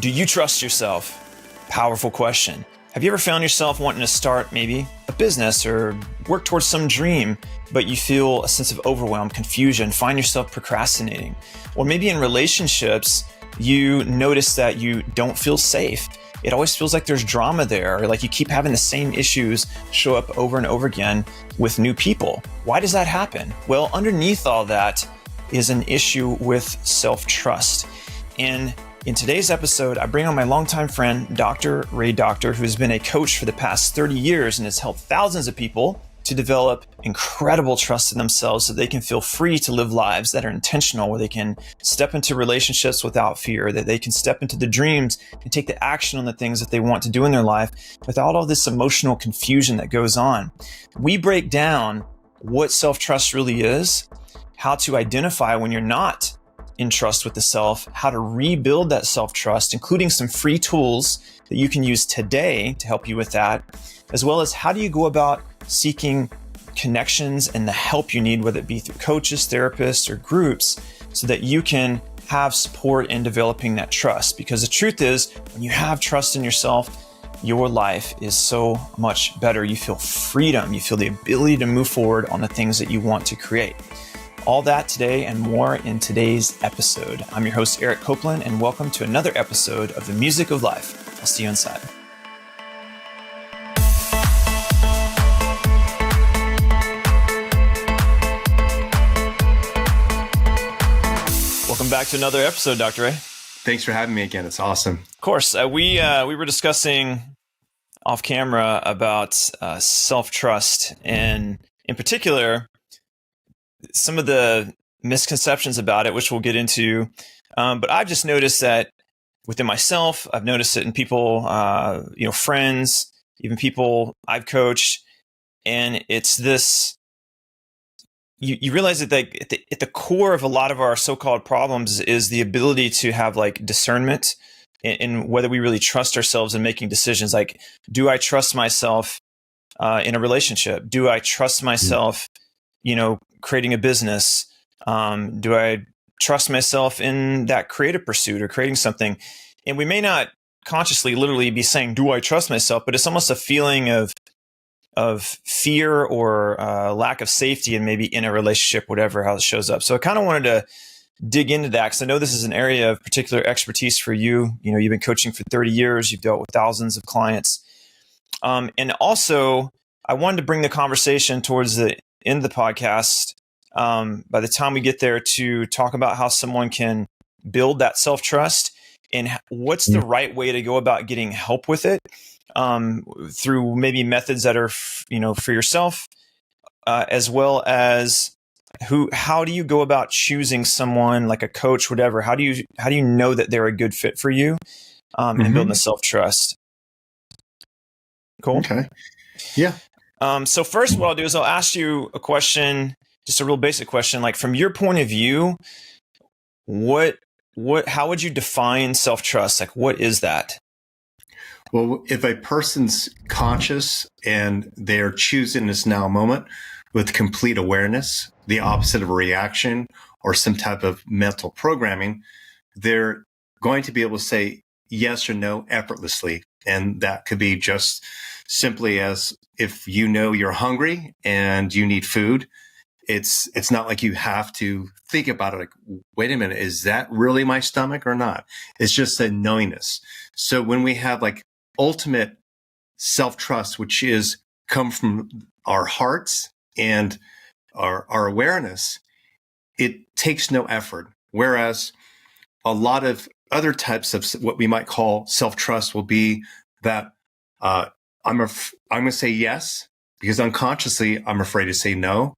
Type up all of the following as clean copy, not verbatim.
Do you trust yourself? Powerful question. Have you ever found yourself wanting to start maybe a business or work towards some dream, but you feel a sense of overwhelm, confusion, find yourself procrastinating? Or maybe in relationships, you notice that you don't feel safe. It always feels like there's drama there, or like you keep having the same issues show up over and over again with new people. Why does that happen? Well, underneath all that is an issue with self-trust. And in today's episode, I bring on my longtime friend, Dr. Ray Doctor, who has been a coach for the past 30 years and has helped thousands of people to develop incredible trust in themselves so they can feel free to live lives that are intentional, where they can step into relationships without fear, that they can step into the dreams and take the action on the things that they want to do in their life without all this emotional confusion that goes on. We break down what self-trust really is, how to identify when you're not in trust with the self, how to rebuild that self-trust, including some free tools that you can use today to help you with that, as well as how do you go about seeking connections and the help you need, whether it be through coaches, therapists, or groups, so that you can have support in developing that trust. Because the truth is, when you have trust in yourself, your life is so much better. You feel freedom. You feel the ability to move forward on the things that you want to create. All that today and more in today's episode. I'm your host, Eric Copeland, and welcome to another episode of The Music of Life. I'll see you inside. Welcome back to another episode, Dr. Ray. Thanks for having me again. It's awesome. Of course. We were discussing off camera about self-trust, and in particular, some of the misconceptions about it, which we'll get into. But I've just noticed that within myself, I've noticed it in people, friends, even people I've coached. And it's this, you realize that at the core of a lot of our so-called problems is the ability to have like discernment in whether we really trust ourselves in making decisions. Like, do I trust myself in a relationship? Do I trust myself creating a business? Do I trust myself in that creative pursuit or creating something? And we may not consciously literally be saying, do I trust myself? But it's almost a feeling of fear or lack of safety, and maybe in a relationship, whatever, how it shows up. So I kind of wanted to dig into that because I know this is an area of particular expertise for you. You've been coaching for 30 years. You've dealt with thousands of clients. And also, I wanted to bring the conversation towards the end of the podcast, by the time we get there, to talk about how someone can build that self-trust and what's the right way to go about getting help with it, through maybe methods that are, for yourself, as well as how do you go about choosing someone like a coach, whatever? How do you know that they're a good fit for you, and building the self-trust? Cool. Okay. Yeah. So first, what I'll do is I'll ask you a question, just a real basic question. Like, from your point of view, how would you define self-trust? Like, what is that? Well, if a person's conscious and they're choosing this now moment with complete awareness, the opposite of a reaction or some type of mental programming, they're going to be able to say yes or no effortlessly. And that could be just simply as if you're hungry and you need food, it's not like you have to think about it like, wait a minute, is that really my stomach or not? It's just a knowingness. So when we have like ultimate self-trust, which is come from our hearts and our awareness, it takes no effort. Whereas a lot of other types of what we might call self-trust will be that I'm going to say yes because unconsciously I'm afraid to say no,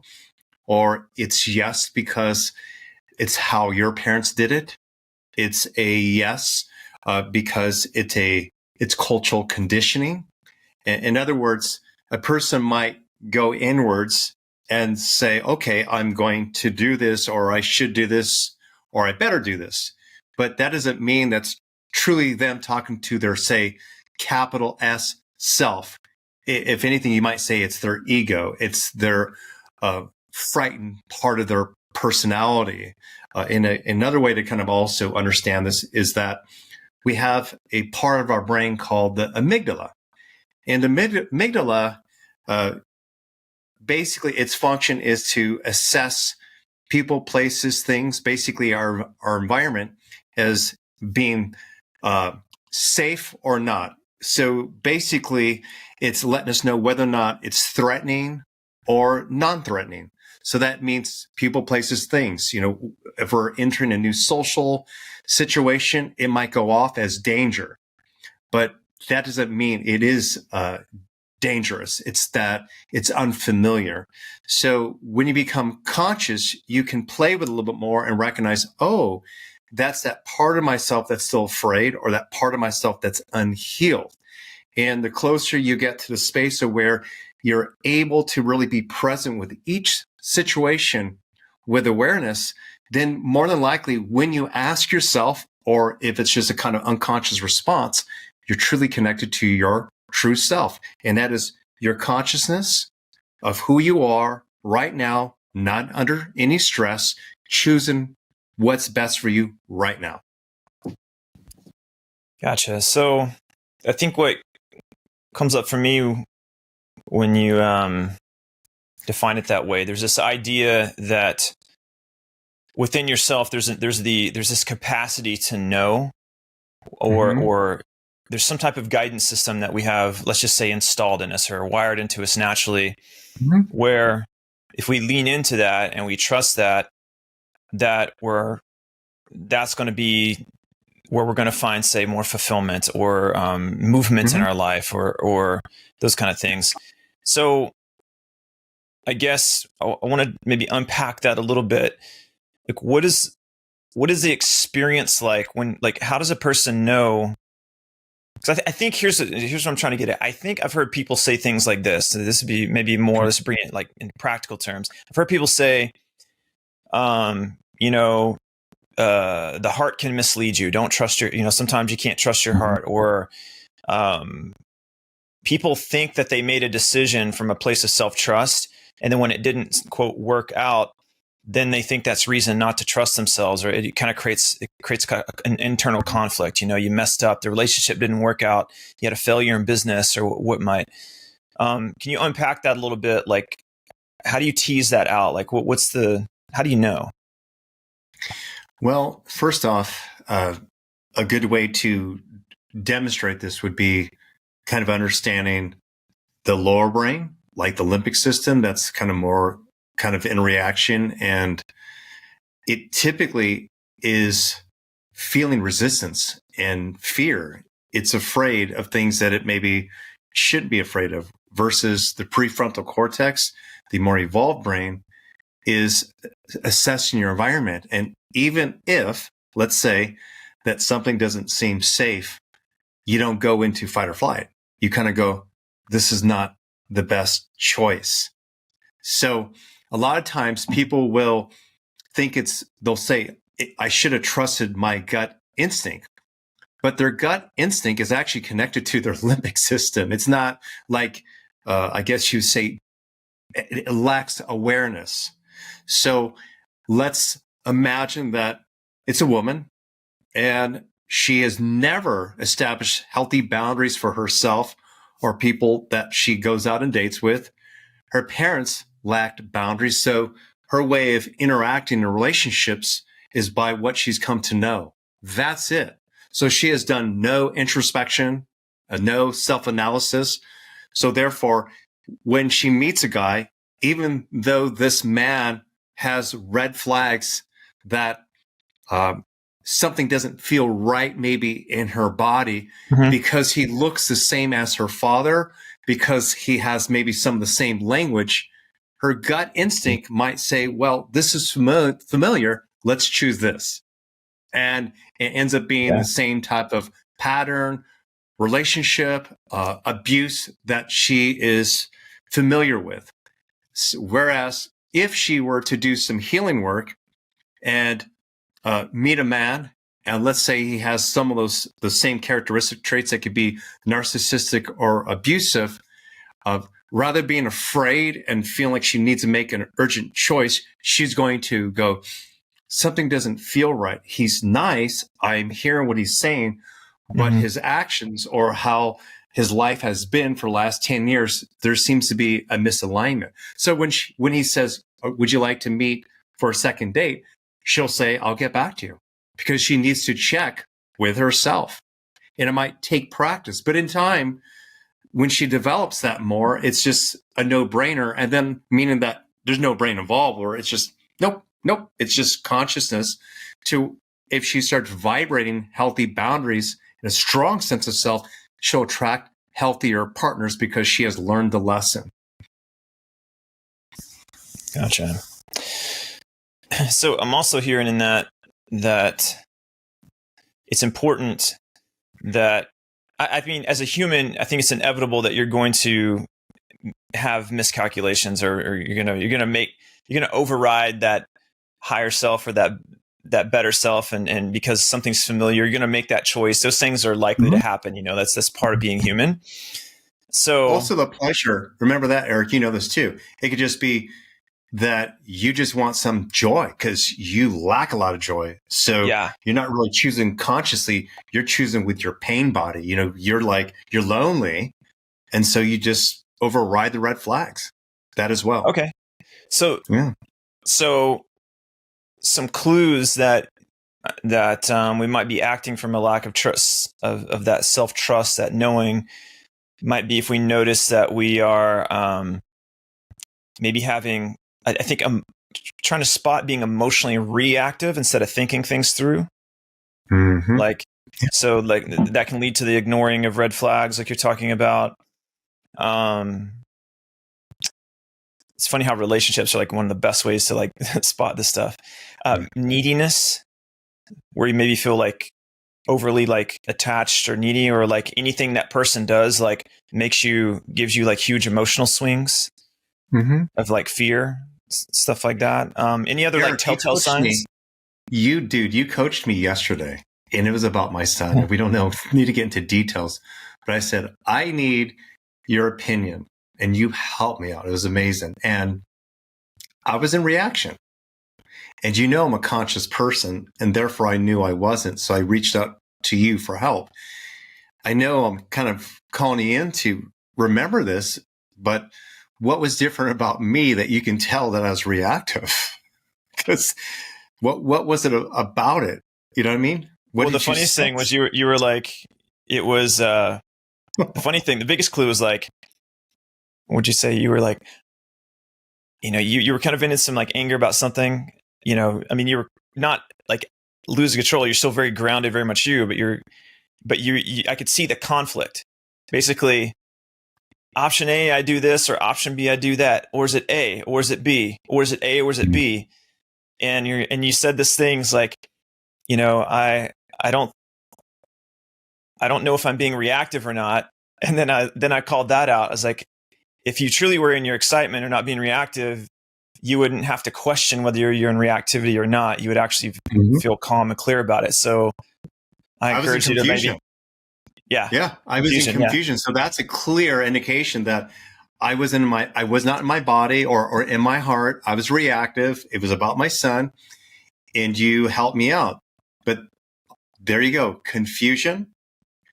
or it's yes because it's how your parents did it. It's a yes because it's cultural conditioning. In other words, a person might go inwards and say, okay, I'm going to do this, or I should do this, or I better do this. But that doesn't mean that's truly them talking to their, say, capital S self. If anything, you might say it's their ego. It's their frightened part of their personality. Another way to kind of also understand this is that we have a part of our brain called the amygdala. And the amygdala, basically its function is to assess people, places, things, basically our environment as being safe or not. So basically, it's letting us know whether or not it's threatening or non-threatening. So that means people, places, things. You know, if we're entering a new social situation, it might go off as danger, but that doesn't mean it is dangerous. It's that it's unfamiliar. So when you become conscious, you can play with it a little bit more and recognize, oh, that's that part of myself that's still afraid, or that part of myself that's unhealed. And the closer you get to the space of where you're able to really be present with each situation with awareness, then more than likely when you ask yourself, or if it's just a kind of unconscious response, you're truly connected to your true self. And that is your consciousness of who you are right now, not under any stress, choosing what's best for you right now. Gotcha. So I think what comes up for me when you define it that way, there's this idea that within yourself, there's this capacity to know, or there's some type of guidance system that we have, let's just say, installed in us or wired into us naturally, where if we lean into that and we trust that that's going to be where we're going to find, say, more fulfillment or movement in our life, or those kind of things. So I guess I want to maybe unpack that a little bit. Like, what is the experience like when, like, how does a person know? Because I think here's what I'm trying to get at. I think I've heard people say things like this. So this would be maybe more, let's bring it like in practical terms. I've heard people say, the heart can mislead you. Don't trust sometimes you can't trust your heart, or people think that they made a decision from a place of self-trust, and then when it didn't, quote, work out, then they think that's reason not to trust themselves, or it kind of creates an internal conflict. You messed up, the relationship didn't work out, you had a failure in business, or what might. Can you unpack that a little bit? Like, how do you tease that out? Like, how do you know? Well, first off, a good way to demonstrate this would be kind of understanding the lower brain, like the limbic system, that's kind of more kind of in reaction. And it typically is feeling resistance and fear. It's afraid of things that it maybe shouldn't be afraid of, versus the prefrontal cortex, the more evolved brain, is assessing your environment. And even if, let's say, that something doesn't seem safe, you don't go into fight or flight. You kind of go, this is not the best choice. So a lot of times people will think they'll say, I should have trusted my gut instinct. But their gut instinct is actually connected to their limbic system. It's not like, I guess you say, it lacks awareness. So let's imagine that it's a woman and she has never established healthy boundaries for herself or people that she goes out and dates with. Her parents lacked boundaries. So her way of interacting in relationships is by what she's come to know. That's it. So she has done no introspection, no self-analysis. So therefore, when she meets a guy, even though this man has red flags that something doesn't feel right maybe in her body, because he looks the same as her father, because he has maybe some of the same language, her gut instinct might say, well, this is familiar. Let's choose this. And it ends up being the same type of pattern, relationship, abuse that she is familiar with. Whereas if she were to do some healing work and meet a man, and let's say he has some of the same characteristic traits that could be narcissistic or abusive, rather being afraid and feeling like she needs to make an urgent choice, she's going to go, something doesn't feel right. He's nice. I'm hearing what he's saying, but his actions or how his life has been for the last 10 years, there seems to be a misalignment. So when he says, would you like to meet for a second date? She'll say, I'll get back to you, because she needs to check with herself. And it might take practice, but in time, when she develops that more, it's just a no-brainer. And then meaning that there's no brain involved, or it's just, nope. It's just consciousness to, if she starts vibrating healthy boundaries and a strong sense of self, she'll attract healthier partners because she has learned the lesson. Gotcha. So I'm also hearing in that it's important that, I mean, as a human, I think it's inevitable that you're going to have miscalculations, or you're gonna override that higher self or that better self, and because something's familiar, you're gonna make that choice. Those things are likely to happen. That's part of being human. So also the pleasure. Remember that, Eric. You know this too. It could just be that you just want some joy because you lack a lot of joy. So you're not really choosing consciously. You're choosing with your pain body. You're lonely. And so you just override the red flags. That as well. Okay. So some clues that we might be acting from a lack of trust, of that self-trust, that knowing, might be if we notice that we are maybe having, I think I'm trying to spot being emotionally reactive instead of thinking things through. So that can lead to the ignoring of red flags, like you're talking about. It's funny how relationships are like one of the best ways to spot this stuff. Neediness, where you maybe feel like overly attached or needy, or anything that person does gives you huge emotional swings of fear, stuff like that. Any other Eric, telltale signs? You coached me yesterday, and it was about my son. We don't need to get into details, but I said, I need your opinion, and you helped me out. It was amazing. And I was in reaction. And I'm a conscious person, and therefore I knew I wasn't. So I reached out to you for help. I know I'm kind of calling you in to remember this, but what was different about me that you can tell that I was reactive? Because what was it about it? You know what I mean? The funniest thing was you were like, it was the funny thing. The biggest clue was what'd you say? You were like, you were kind of in some anger about something. I mean, you were not losing control. You're still very grounded, very much you, but I could see the conflict. Basically, option A, I do this, or option B, I do that. Or is it A, or is it B, or is it A, or is it B? And you said this things I don't know if I'm being reactive or not. And then I called that out. I was like, if you truly were in your excitement or not being reactive, you wouldn't have to question whether you're in reactivity or not. You would actually feel calm and clear about it. So I encourage you to maybe, I was in confusion. So that's a clear indication that I was not in my body or in my heart. I was reactive. It was about my son, and you helped me out. But there you go. Confusion,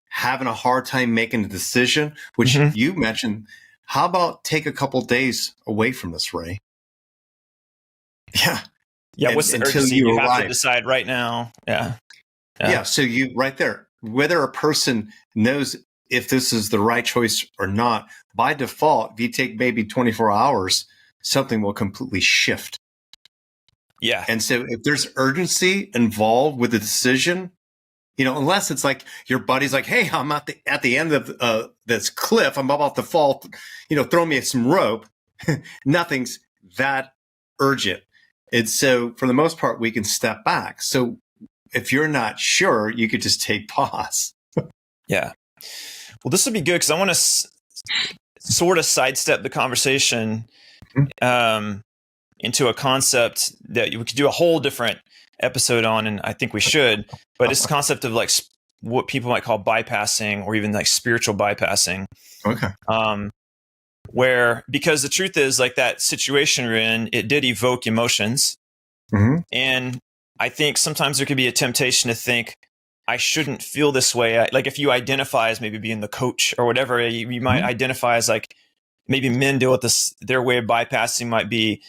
having a hard time making a decision, which you mentioned. How about take a couple days away from this, Ray? Yeah. What's the urgency? You have to decide right now. Yeah. So you right there, whether a person knows if this is the right choice or not, by default, if you take maybe 24 hours, something will completely shift. Yeah. And so if there's urgency involved with the decision, unless it's like your buddy's like, hey, I'm at the end of this cliff, I'm about to fall, throw me some rope. Nothing's that urgent. And so for the most part, we can step back. So if you're not sure, you could just take pause. Yeah. Well, this would be good because I want to sort of sidestep the conversation into a concept that we could do a whole different episode on, and I think we should. But it's the concept of what people might call bypassing, or even spiritual bypassing. Okay. Because the truth is, that situation we're in, it did evoke emotions. And I think sometimes there could be a temptation to think, I shouldn't feel this way. Like if you identify as maybe being the coach or whatever, you might identify as like, maybe men deal with this. Their way of bypassing might be,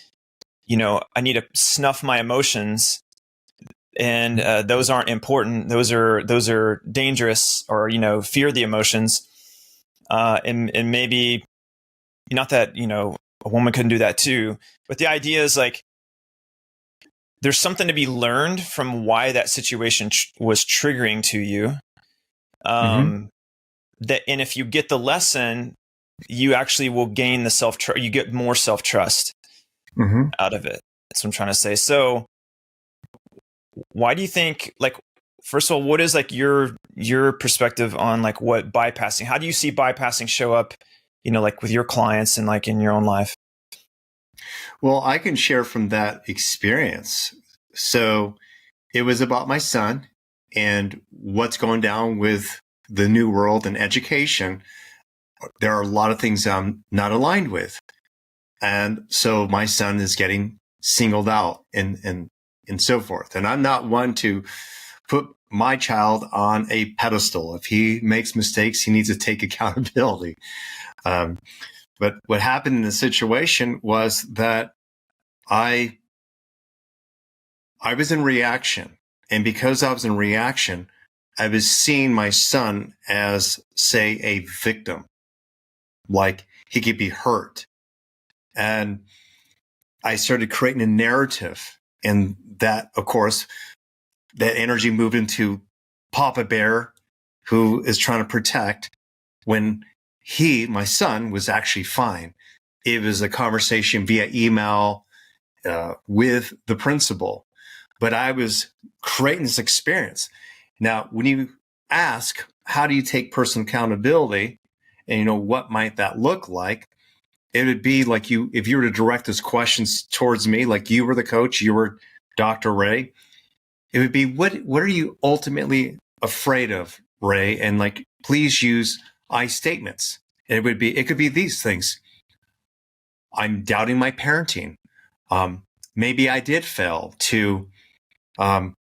I need to snuff my emotions, and those aren't important. Those are dangerous, or fear the emotions, and maybe not that a woman couldn't do that too. But the idea is like there's something to be learned from why that situation was triggering to you. That, and if you get the lesson, you actually will gain the self-trust. You get more self-trust out of it. That's what I'm trying to say. So why do you think, like, first of all, what is like your perspective on like what bypassing, how do you see bypassing show up, like with your clients and like in your own life? Well, I can share from that experience. So it was about my son and what's going down with the new world and education. There are a lot of things I'm not aligned with. And so my son is getting singled out and so forth. And I'm not one to put my child on a pedestal. If he makes mistakes, he needs to take accountability. But what happened in the situation was that I was in reaction. And because I was in reaction, I was seeing my son as, say, a victim. Like he could be hurt. And I started creating a narrative. And that, of course, that energy moved into Papa Bear, who is trying to protect, when he, my son, was actually fine. It was a conversation via email with the principal. But I was creating this experience. Now, when you ask, how do you take personal accountability? And, what might that look like? It would be like if you were to direct those questions towards me, like you were the coach, you were Dr. Ray, it would be, what are you ultimately afraid of, Ray? And like, please use I statements. It could be these things. I'm doubting my parenting. Maybe I did fail to, I'm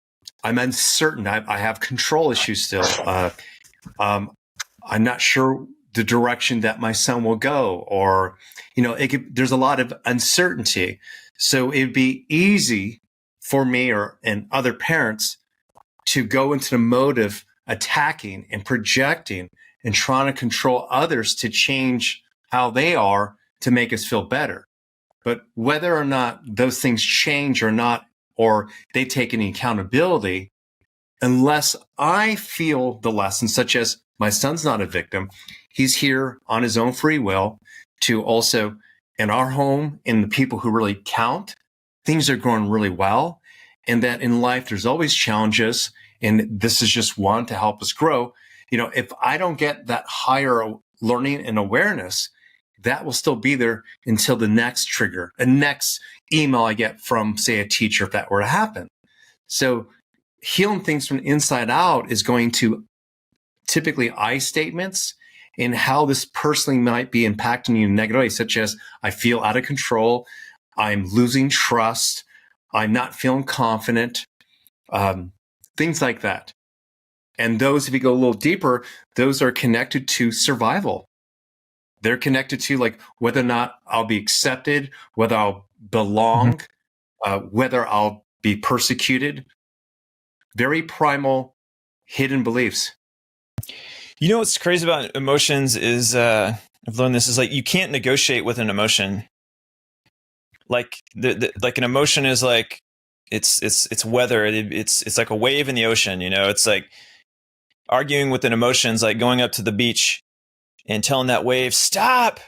uncertain. I have control issues still. I'm not sure the direction that my son will go, or, there's a lot of uncertainty. So it'd be easy for me and other parents to go into the mode of attacking and projecting and trying to control others to change how they are to make us feel better. But whether or not those things change or not, or they take any accountability, unless I feel the lesson, such as my son's not a victim, he's here on his own free will to also, in our home, in the people who really count, things are going really well. And that in life, there's always challenges. And this is just one to help us grow. If I don't get that higher learning and awareness, that will still be there until the next trigger, a next email I get from, say, a teacher, if that were to happen. So healing things from the inside out is going to typically I statements and how this personally might be impacting you negatively, such as I feel out of control, I'm losing trust, I'm not feeling confident, things like that. And those, if you go a little deeper, those are connected to survival. They're connected to like whether or not I'll be accepted, whether I'll belong, whether I'll be persecuted. Very primal, hidden beliefs. What's crazy about emotions is, I've learned this, is like you can't negotiate with an emotion. Like like an emotion is like it's weather. It's like a wave in the ocean. It's like arguing with an emotion is like going up to the beach and telling that wave stop.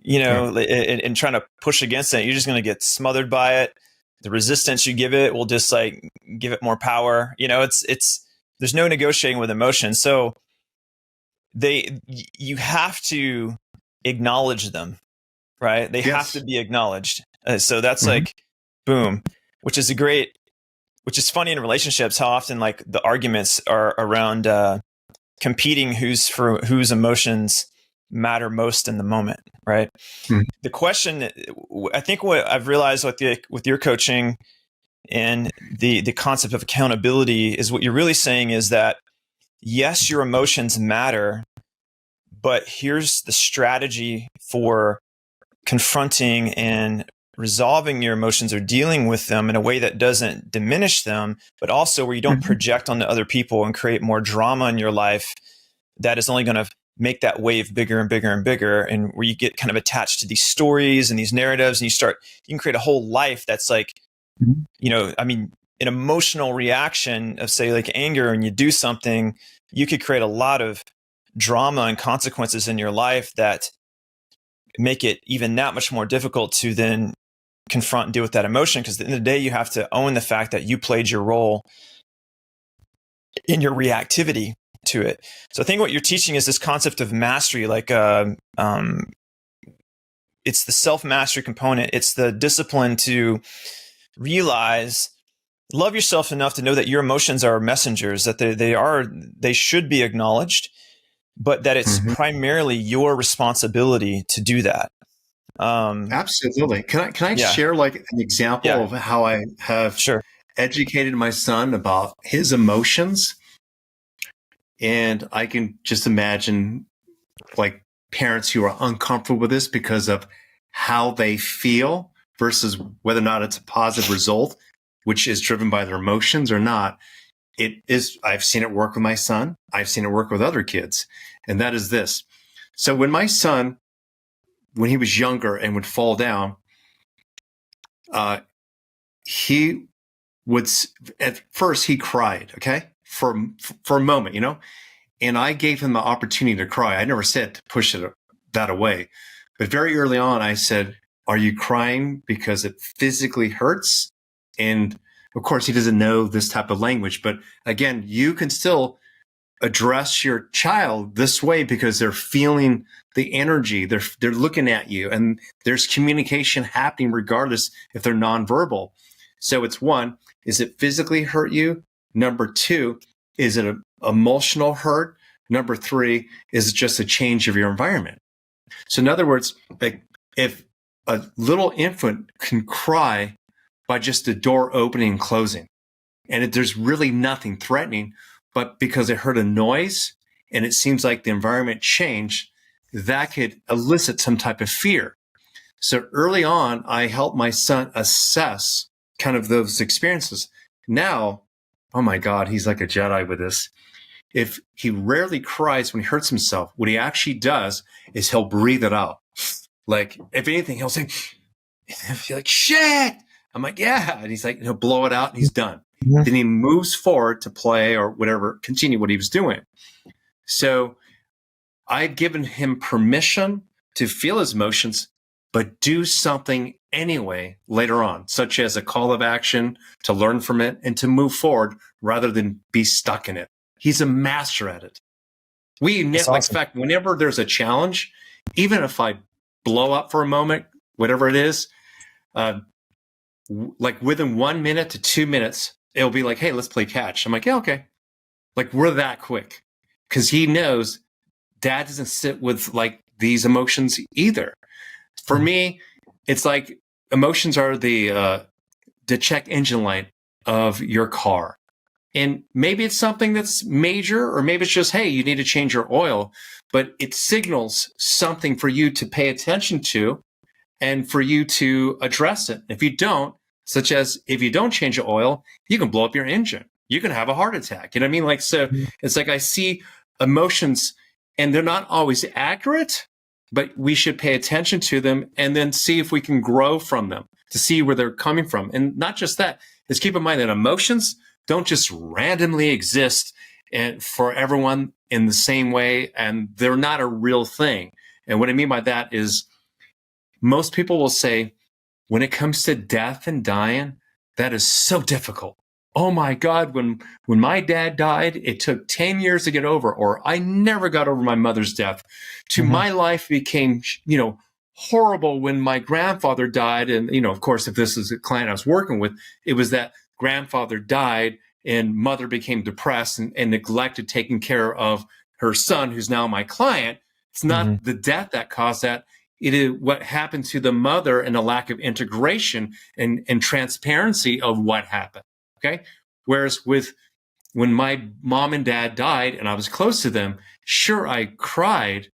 And trying to push against it. You're just going to get smothered by it. The resistance you give it will just like give it more power. It's there's no negotiating with emotion. So you have to acknowledge them, right? They have to be acknowledged. So that's like, boom, which is funny in relationships, how often like the arguments are around competing whose emotions matter most in the moment, right? The question, I think what I've realized with your coaching And the concept of accountability is what you're really saying is that, yes, your emotions matter, but here's the strategy for confronting and resolving your emotions or dealing with them in a way that doesn't diminish them, but also where you don't project onto other people and create more drama in your life that is only going to make that wave bigger and bigger and bigger, and where you get kind of attached to these stories and these narratives, and you can create a whole life that's like, an emotional reaction of, say, like anger, and you do something, you could create a lot of drama and consequences in your life that make it even that much more difficult to then confront and deal with that emotion. Because at the end of the day, you have to own the fact that you played your role in your reactivity to it. So I think what you're teaching is this concept of mastery, like it's the self-mastery component. It's the discipline to realize, love yourself enough to know that your emotions are messengers, that they should be acknowledged, but that it's primarily your responsibility to do that. Absolutely. Can I share like an example of how I have educated my son about his emotions? And I can just imagine like parents who are uncomfortable with this because of how they feel versus whether or not it's a positive result, which is driven by their emotions or not. It is, I've seen it work with my son. I've seen it work with other kids. And that is this. So when my son, when he was younger and would fall down, he would, at first he cried, okay, for a moment, and I gave him the opportunity to cry. I never said to push that away, but very early on, I said, are you crying because it physically hurts? And of course, he doesn't know this type of language, but again, you can still address your child this way because they're feeling the energy. They're looking at you, and there's communication happening regardless if they're nonverbal. So it's one, is it physically hurt you? Number two, is it an emotional hurt? Number three, is it just a change of your environment? So in other words, like if a little infant can cry by just the door opening and closing, and there's really nothing threatening, but because it heard a noise and it seems like the environment changed, that could elicit some type of fear. So early on, I helped my son assess kind of those experiences. Now, oh my God, he's like a Jedi with this. If he rarely cries when he hurts himself, what he actually does is he'll breathe it out. Like, if anything, he'll say, he'll be like, shit. I'm like, yeah. And he's like, he'll blow it out and he's done. Yeah. Then he moves forward to play or whatever, continue what he was doing. So I'd given him permission to feel his emotions, but do something anyway later on, such as a call of action to learn from it and to move forward rather than be stuck in it. He's a master at it. In fact, whenever there's a challenge, even if I blow up for a moment, whatever it is, like within 1 minute to 2 minutes, it'll be like, hey, let's play catch. I'm like, yeah, okay. Like, we're that quick. Because he knows dad doesn't sit with like these emotions either. For me, it's like emotions are the check engine light of your car. And maybe it's something that's major, or maybe it's just, hey, you need to change your oil, but it signals something for you to pay attention to and for you to address it. If you don't, such as if you don't change your oil, you can blow up your engine. You can have a heart attack. You know what I mean? Like, so it's like I see emotions and they're not always accurate, but we should pay attention to them and then see if we can grow from them to see where they're coming from. And not just that, is keep in mind that emotions don't just randomly exist and for everyone in the same way, and they're not a real thing. And what I mean by that is most people will say, when it comes to death and dying, that is so difficult. Oh my God, when my dad died, it took 10 years to get over, or I never got over my mother's death. My life became, horrible when my grandfather died. And, of course, if this is a client I was working with, it was that grandfather died and mother became depressed and neglected taking care of her son, who's now my client. It's not the death that caused that. it is what happened to the mother and a lack of integration and transparency of what happened. Okay. Whereas when my mom and dad died and I was close to them, sure, I cried,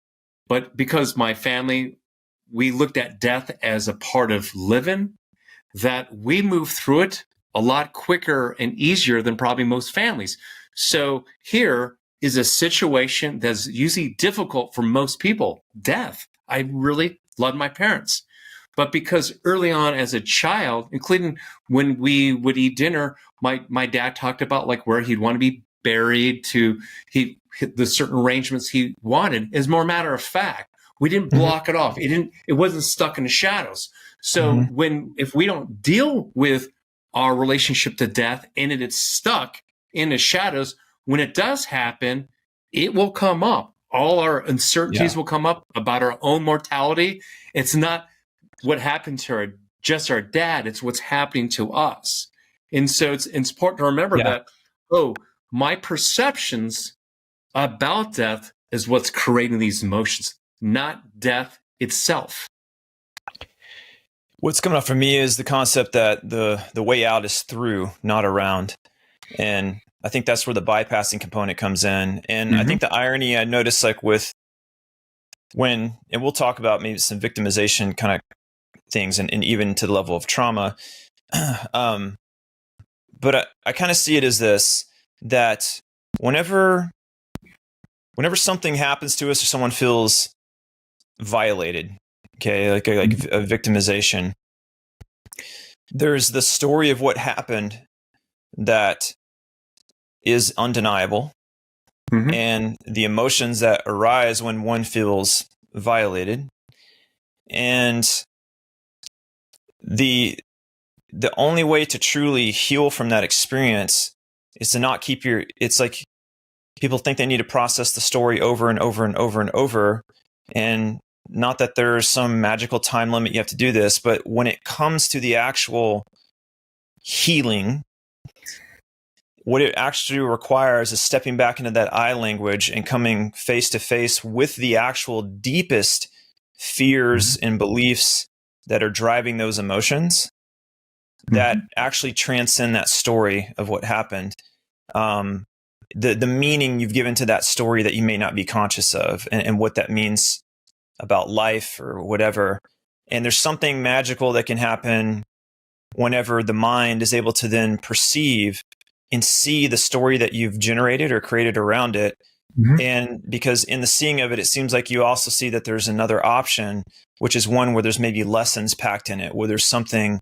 but because my family, we looked at death as a part of living, that we moved through it a lot quicker and easier than probably most families. So here is a situation that's usually difficult for most people, death. I really loved my parents. But because early on as a child, including when we would eat dinner, my dad talked about like where he'd want to be buried, to the certain arrangements he wanted. As more matter of fact, we didn't block it off. It wasn't stuck in the shadows. So if we don't deal with our relationship to death and it's stuck in the shadows, when it does happen, it will come up. All our uncertainties will come up about our own mortality. It's not what happened to just our dad. It's what's happening to us. And so it's important to remember that, my perceptions about death is what's creating these emotions, not death itself. What's coming up for me is the concept that the way out is through, not around. And I think that's where the bypassing component comes in. And I think the irony I noticed, like and we'll talk about maybe some victimization kind of things and even to the level of trauma. But I kind of see it as this, that whenever something happens to us or someone feels violated, okay, like a victimization, there's the story of what happened that is undeniable, and the emotions that arise when one feels violated, and the only way to truly heal from that experience is to not keep it's like people think they need to process the story over and over and over and over, and not that there's some magical time limit you have to do this, but when it comes to the actual healing, what it actually requires is stepping back into that I language and coming face to face with the actual deepest fears and beliefs that are driving those emotions that actually transcend that story of what happened. The meaning you've given to that story that you may not be conscious of, and what that means about life or whatever. And there's something magical that can happen whenever the mind is able to then perceive and see the story that you've generated or created around it. And because in the seeing of it, it seems like you also see that there's another option, which is one where there's maybe lessons packed in it, where there's something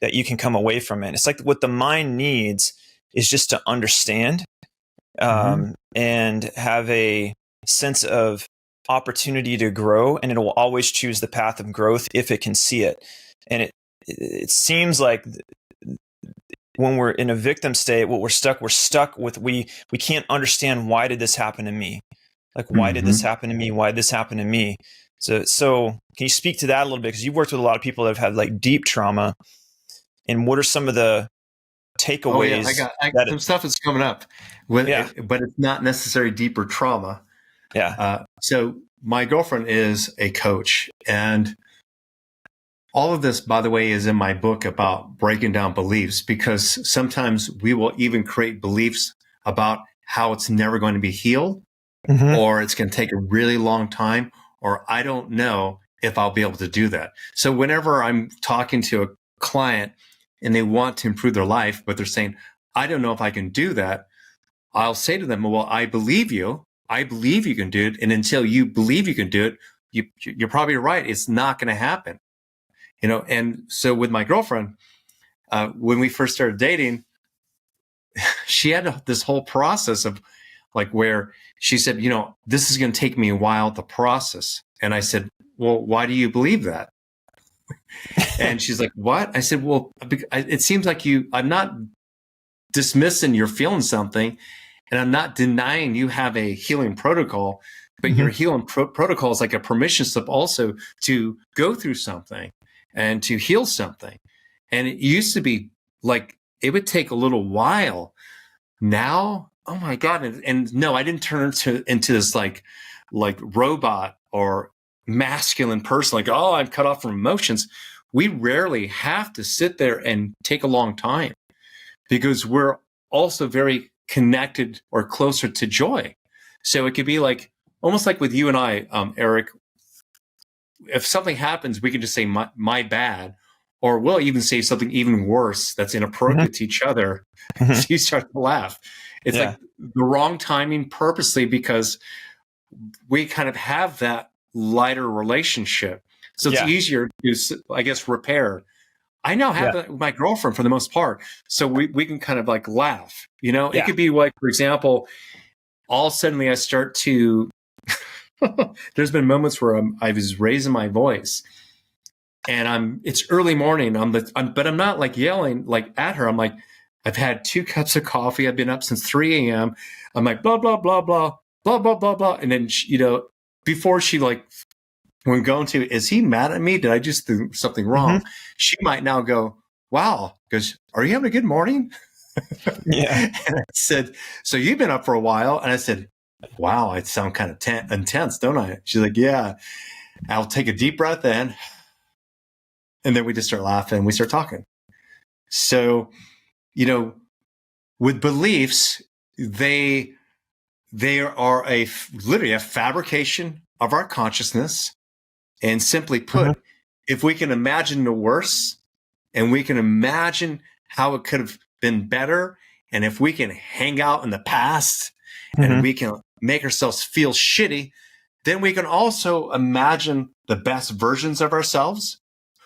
that you can come away from it. It's like what the mind needs is just to understand and have a sense of opportunity to grow, and it will always choose the path of growth if it can see it. And it seems like when we're in a victim state, what we're stuck with, we can't understand, why did this happen to me? Like, why did this happen to me? Why did this happen to me? So can you speak to that a little bit? Because you've worked with a lot of people that have had like deep trauma, and what are some of the takeaways? I got some stuff that's coming up, but it's not necessarily deeper trauma. So my girlfriend is a coach, and all of this, by the way, is in my book about breaking down beliefs, because sometimes we will even create beliefs about how it's never going to be healed, or it's going to take a really long time, or I don't know if I'll be able to do that. So whenever I'm talking to a client and they want to improve their life, but they're saying, I don't know if I can do that, I'll say to them, well, I believe you. I believe you can do it. And until you believe you can do it, you're probably right. It's not going to happen. And so with my girlfriend, when we first started dating, she had this whole process of like where she said, this is going to take me a while to process. And I said, well, why do you believe that? And she's like, what? I said, well, it seems like I'm not dismissing you're feeling something, and I'm not denying you have a healing protocol, but your healing protocol is like a permission slip also to go through something and to heal something. And it used to be like, it would take a little while. Now, oh my God. And no, I didn't turn into this like robot or masculine person, like, oh, I'm cut off from emotions, we rarely have to sit there and take a long time because we're also very connected or closer to joy. So it could be like almost like with you and I, Eric, if something happens, we can just say my bad, or we'll even say something even worse that's inappropriate to each other. So you start to laugh. It's like the wrong timing purposely because we kind of have that lighter relationship. So it's easier to, I guess, repair. I now have that with my girlfriend for the most part. So we can kind of like laugh, you know, it could be like, for example, all suddenly I start to, there's been moments where I was raising my voice and it's early morning. But I'm not like yelling like at her. I'm like, I've had 2 cups of coffee. I've been up since 3 a.m. I'm like, blah, blah, blah, blah, blah, blah, blah, blah. And then, you know, before she like, when going to, is he mad at me? Did I just do something wrong? She might now go, wow, because are you having a good morning? And I said, so you've been up for a while. And I said, wow, I sound kind of intense, don't I? She's like, yeah. I'll take a deep breath in. And then we just start laughing and we start talking. So, you know, with beliefs, they are literally a fabrication of our consciousness. And simply put, if we can imagine the worst and we can imagine how it could have been better, and if we can hang out in the past and we can make ourselves feel shitty, then we can also imagine the best versions of ourselves.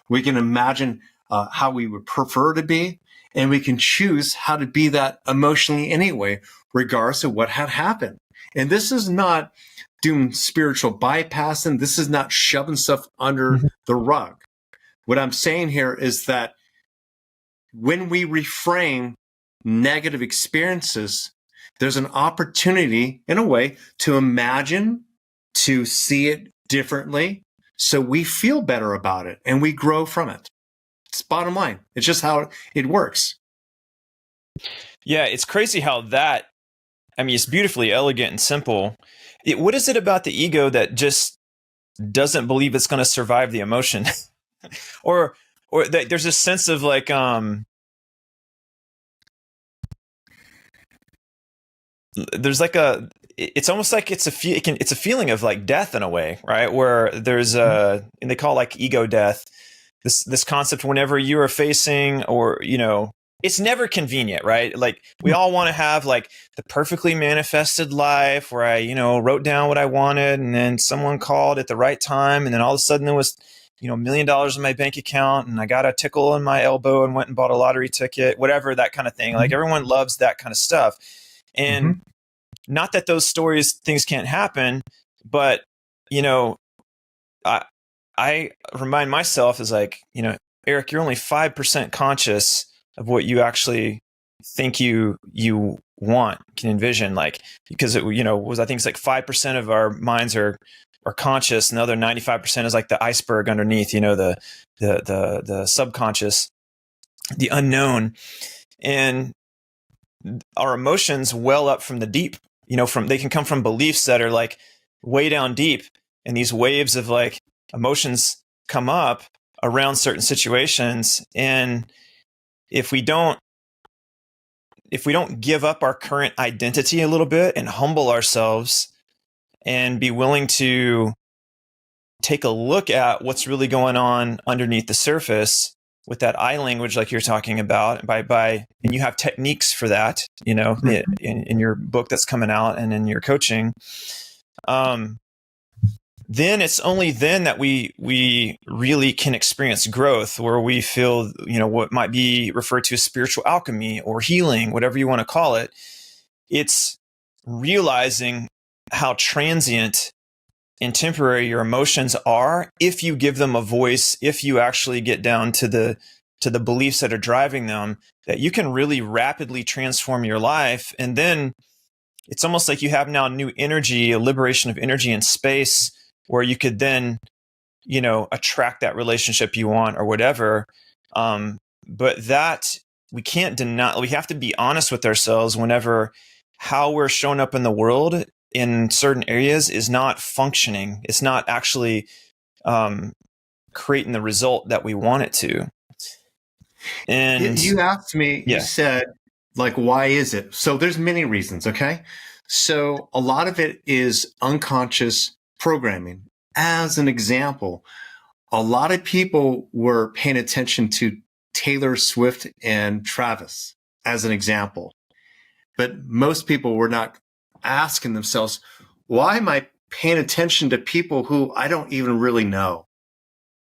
We can imagine how we would prefer to be, and we can choose how to be that emotionally anyway, regardless of what had happened. And this is not doing spiritual bypassing. This is not shoving stuff under the rug. What I'm saying here is that when we reframe negative experiences, there's an opportunity, in a way, to imagine, to see it differently, so we feel better about it and we grow from it. It's bottom line. It's just how it works. Yeah, it's crazy how it's beautifully elegant and simple. What is it about the ego that just doesn't believe it's going to survive the emotion? or that there's a sense of like, there's like it's almost like it's a feeling of like death in a way, right? Where there's and they call it like ego death. This concept whenever you are facing, or, you know, it's never convenient, right? Like we all want to have like the perfectly manifested life where I, you know, wrote down what I wanted and then someone called at the right time. And then all of a sudden there was, you know, $1 million in my bank account and I got a tickle in my elbow and went and bought a lottery ticket, whatever, that kind of thing. Like everyone loves that kind of stuff. And not that those things can't happen, but, you know, I remind myself is like, you know, Eric, you're only 5% conscious of what you actually think you want, can envision, like, because it, you know, I think it's like 5% of our minds are conscious, and the other 95% is like the iceberg underneath, you know, the subconscious, the unknown. And our emotions well up from the deep, you know, they can come from beliefs that are like way down deep, and these waves of like emotions come up around certain situations. And if we don't give up our current identity a little bit and humble ourselves and be willing to take a look at what's really going on underneath the surface with that I language, like you're talking about, and you have techniques for that, you know, in your book that's coming out and in your coaching, then it's only then that we really can experience growth, where we feel, you know, what might be referred to as spiritual alchemy or healing, whatever you want to call it. It's realizing how transient and temporary your emotions are if you give them a voice, if you actually get down to the beliefs that are driving them, that you can really rapidly transform your life. And then it's almost like you have now new energy, a liberation of energy and space, where you could then, you know, attract that relationship you want or whatever. But that we can't deny. We have to be honest with ourselves whenever how we're showing up in the world in certain areas is not functioning. It's not actually creating the result that we want it to. And you asked me, yeah. You said, like, why is it? So there's many reasons, okay? So a lot of it is unconscious programming. As an example, a lot of people were paying attention to Taylor Swift and Travis as an example. But most people were not asking themselves, why am I paying attention to people who I don't even really know?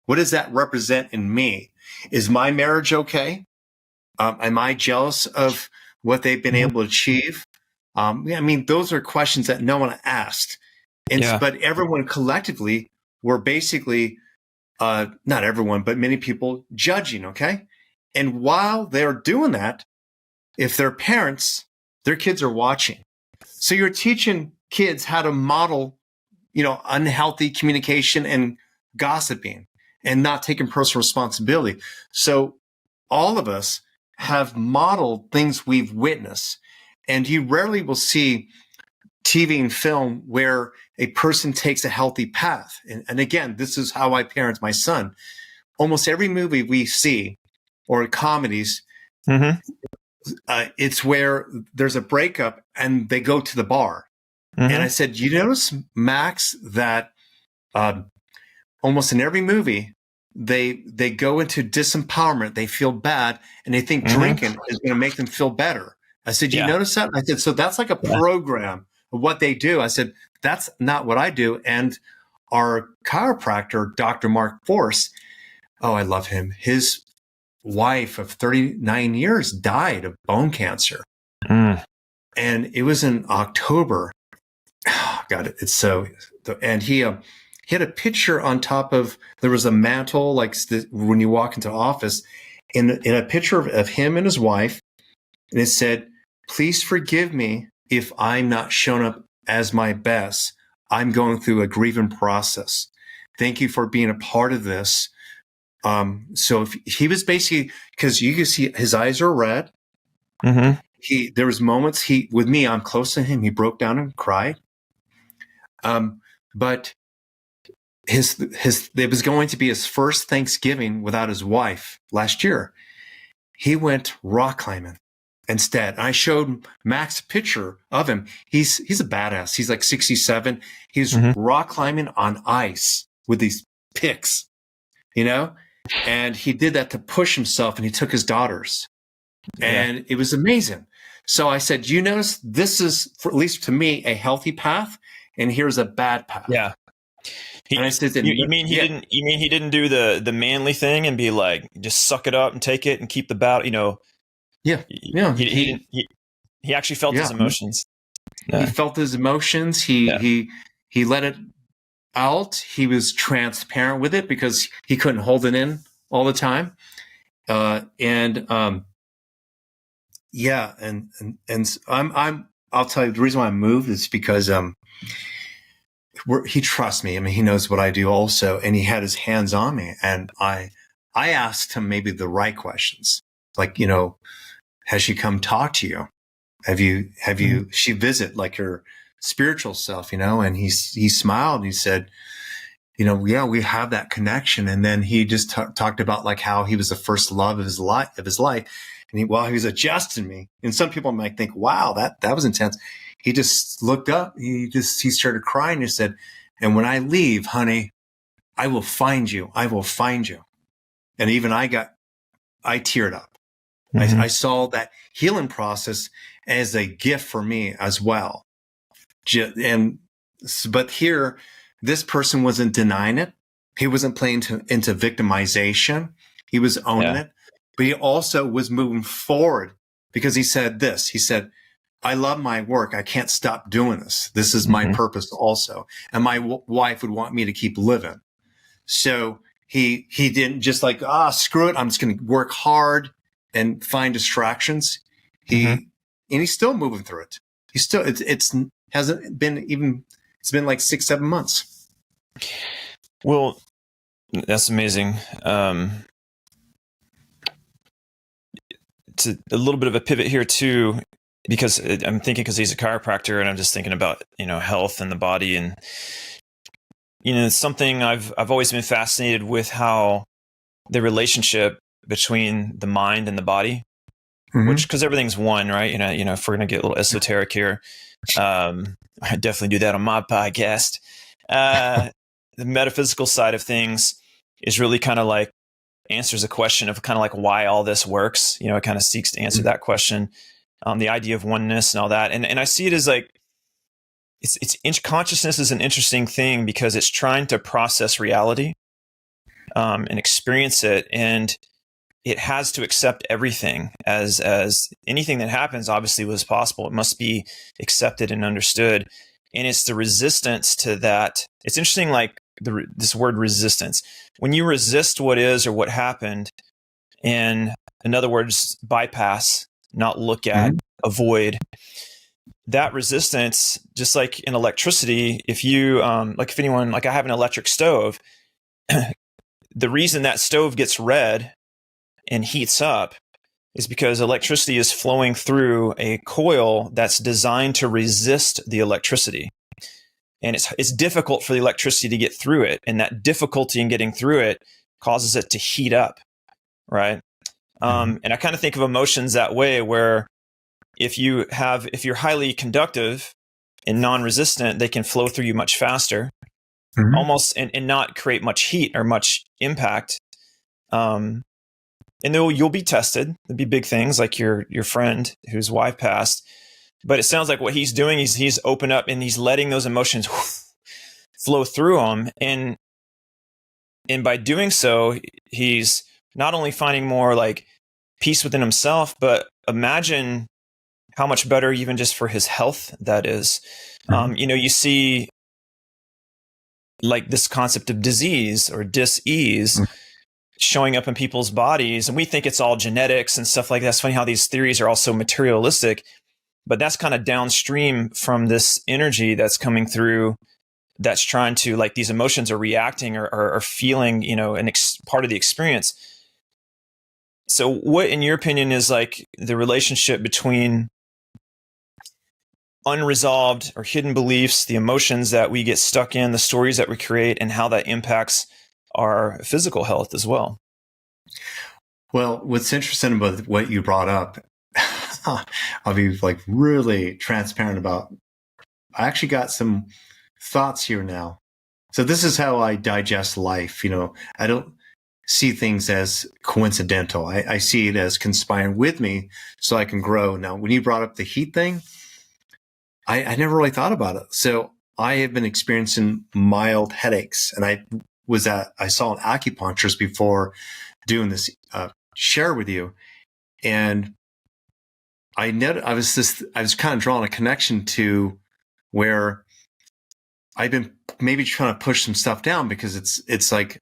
What does that represent in me? Is my marriage okay? Am I jealous of what they've been able to achieve? I mean, those are questions that no one asked. And, But everyone collectively were basically, not everyone, but many people judging, okay? And while they're doing that, if they're parents, their kids are watching. So you're teaching kids how to model, unhealthy communication and gossiping and not taking personal responsibility. So all of us have modeled things we've witnessed. And you rarely will see TV and film where a person takes a healthy path. And again, this is how I parent my son. Almost every movie we see or comedies, it's where there's a breakup and they go to the bar. And I said, you notice, Max, that almost in every movie, they go into disempowerment. They feel bad and they think drinking is going to make them feel better. I said, you notice that? I said, so that's like a program of what they do. I said, that's not what I do. And our chiropractor, Dr. Mark Force, oh, I love him. His wife of 39 years died of bone cancer. And it was in October. Oh, God, it's so, and he had a picture on top of, there was a mantle, like when you walk into office, in a picture of him and his wife. And it said, please forgive me if I'm not shown up as my best. I'm going through a grieving process. Thank you for being a part of this. So if he was basically, because you can see his eyes are red. There was moments with me, I'm close to him. He broke down and cried. But it was going to be his first Thanksgiving without his wife last year. He went rock climbing instead. And I showed Max a picture of him. He's a badass. He's like 67. He's rock climbing on ice with these picks, and he did that to push himself, and he took his daughters. And it was amazing. So I said, you notice this is, for, at least to me, a healthy path, and here's a bad path. Yeah. And I said, you mean he didn't do the manly thing and be like, just suck it up and take it and keep the battle, Yeah. He actually felt his emotions. He felt his emotions. He let it out. He was transparent with it because he couldn't hold it in all the time. I'll tell you the reason why I moved is because he trusts me. I mean, he knows what I do also, and he had his hands on me. And I asked him maybe the right questions, like, has she come talk to you? Have you she visit like her spiritual self, and he smiled and he said, yeah, we have that connection. And then he just talked about like how he was the first love of his life. And while he was adjusting me, and some people might think, wow, that was intense. He just looked up. He started crying. He said, and when I leave, honey, I will find you. I will find you. And even I teared up. I saw that healing process as a gift for me as well. But here, this person wasn't denying it. He wasn't playing into victimization. He was owning it. But he also was moving forward because he said this. He said, I love my work. I can't stop doing this. This is my purpose also. And my wife would want me to keep living. So he didn't just like, screw it. I'm just going to work hard and find distractions. And he's still moving through it. He's still, it's hasn't been even, it's been like 6-7 months. Well, that's amazing. It's a little bit of a pivot here too, because I'm thinking, because he's a chiropractor, and I'm just thinking about health and the body, and something I've always been fascinated with, how the relationship between the mind and the body, which, because everything's one, right? If we're going to get a little esoteric here, I definitely do that on my podcast. The metaphysical side of things is really kind of like answers a question of kind of like why all this works. It kind of seeks to answer that question, the idea of oneness and all that. And I see it as like, consciousness is an interesting thing because it's trying to process reality, and experience it. And it has to accept everything as anything that happens obviously was possible. It must be accepted and understood. And it's the resistance to that. It's interesting, like this word resistance. When you resist what is or what happened, and in other words, bypass, not look at, avoid, that resistance, just like in electricity, if you, like I have an electric stove, the reason that stove gets red and heats up is because electricity is flowing through a coil that's designed to resist the electricity. And it's difficult for the electricity to get through it. And that difficulty in getting through it causes it to heat up, right? And I kind of think of emotions that way, where if you're highly conductive and non-resistant, they can flow through you much faster, almost, and not create much heat or much impact. And you'll be tested. There'll be big things like your friend whose wife passed. But it sounds like what he's doing is he's opened up and he's letting those emotions flow through him. And by doing so, he's not only finding more like peace within himself, but imagine how much better even just for his health that is. You see like this concept of disease or dis-ease showing up in people's bodies, and we think it's all genetics and stuff like that. It's funny how these theories are also materialistic, but that's kind of downstream from this energy that's coming through, that's trying to, like, these emotions are reacting or feeling, part of the experience. So what, in your opinion, is like the relationship between unresolved or hidden beliefs, the emotions that we get stuck in, the stories that we create, and how that impacts our physical health as well? Well, what's interesting about what you brought up, I'll be like really transparent about, I actually got some thoughts here now. So this is how I digest life. I don't see things as coincidental. I see it as conspiring with me so I can grow. Now, when you brought up the heat thing, I never really thought about it. So I have been experiencing mild headaches, and I saw an acupuncturist before doing this share with you, and I was kind of drawing a connection to where I've been maybe trying to push some stuff down because it's like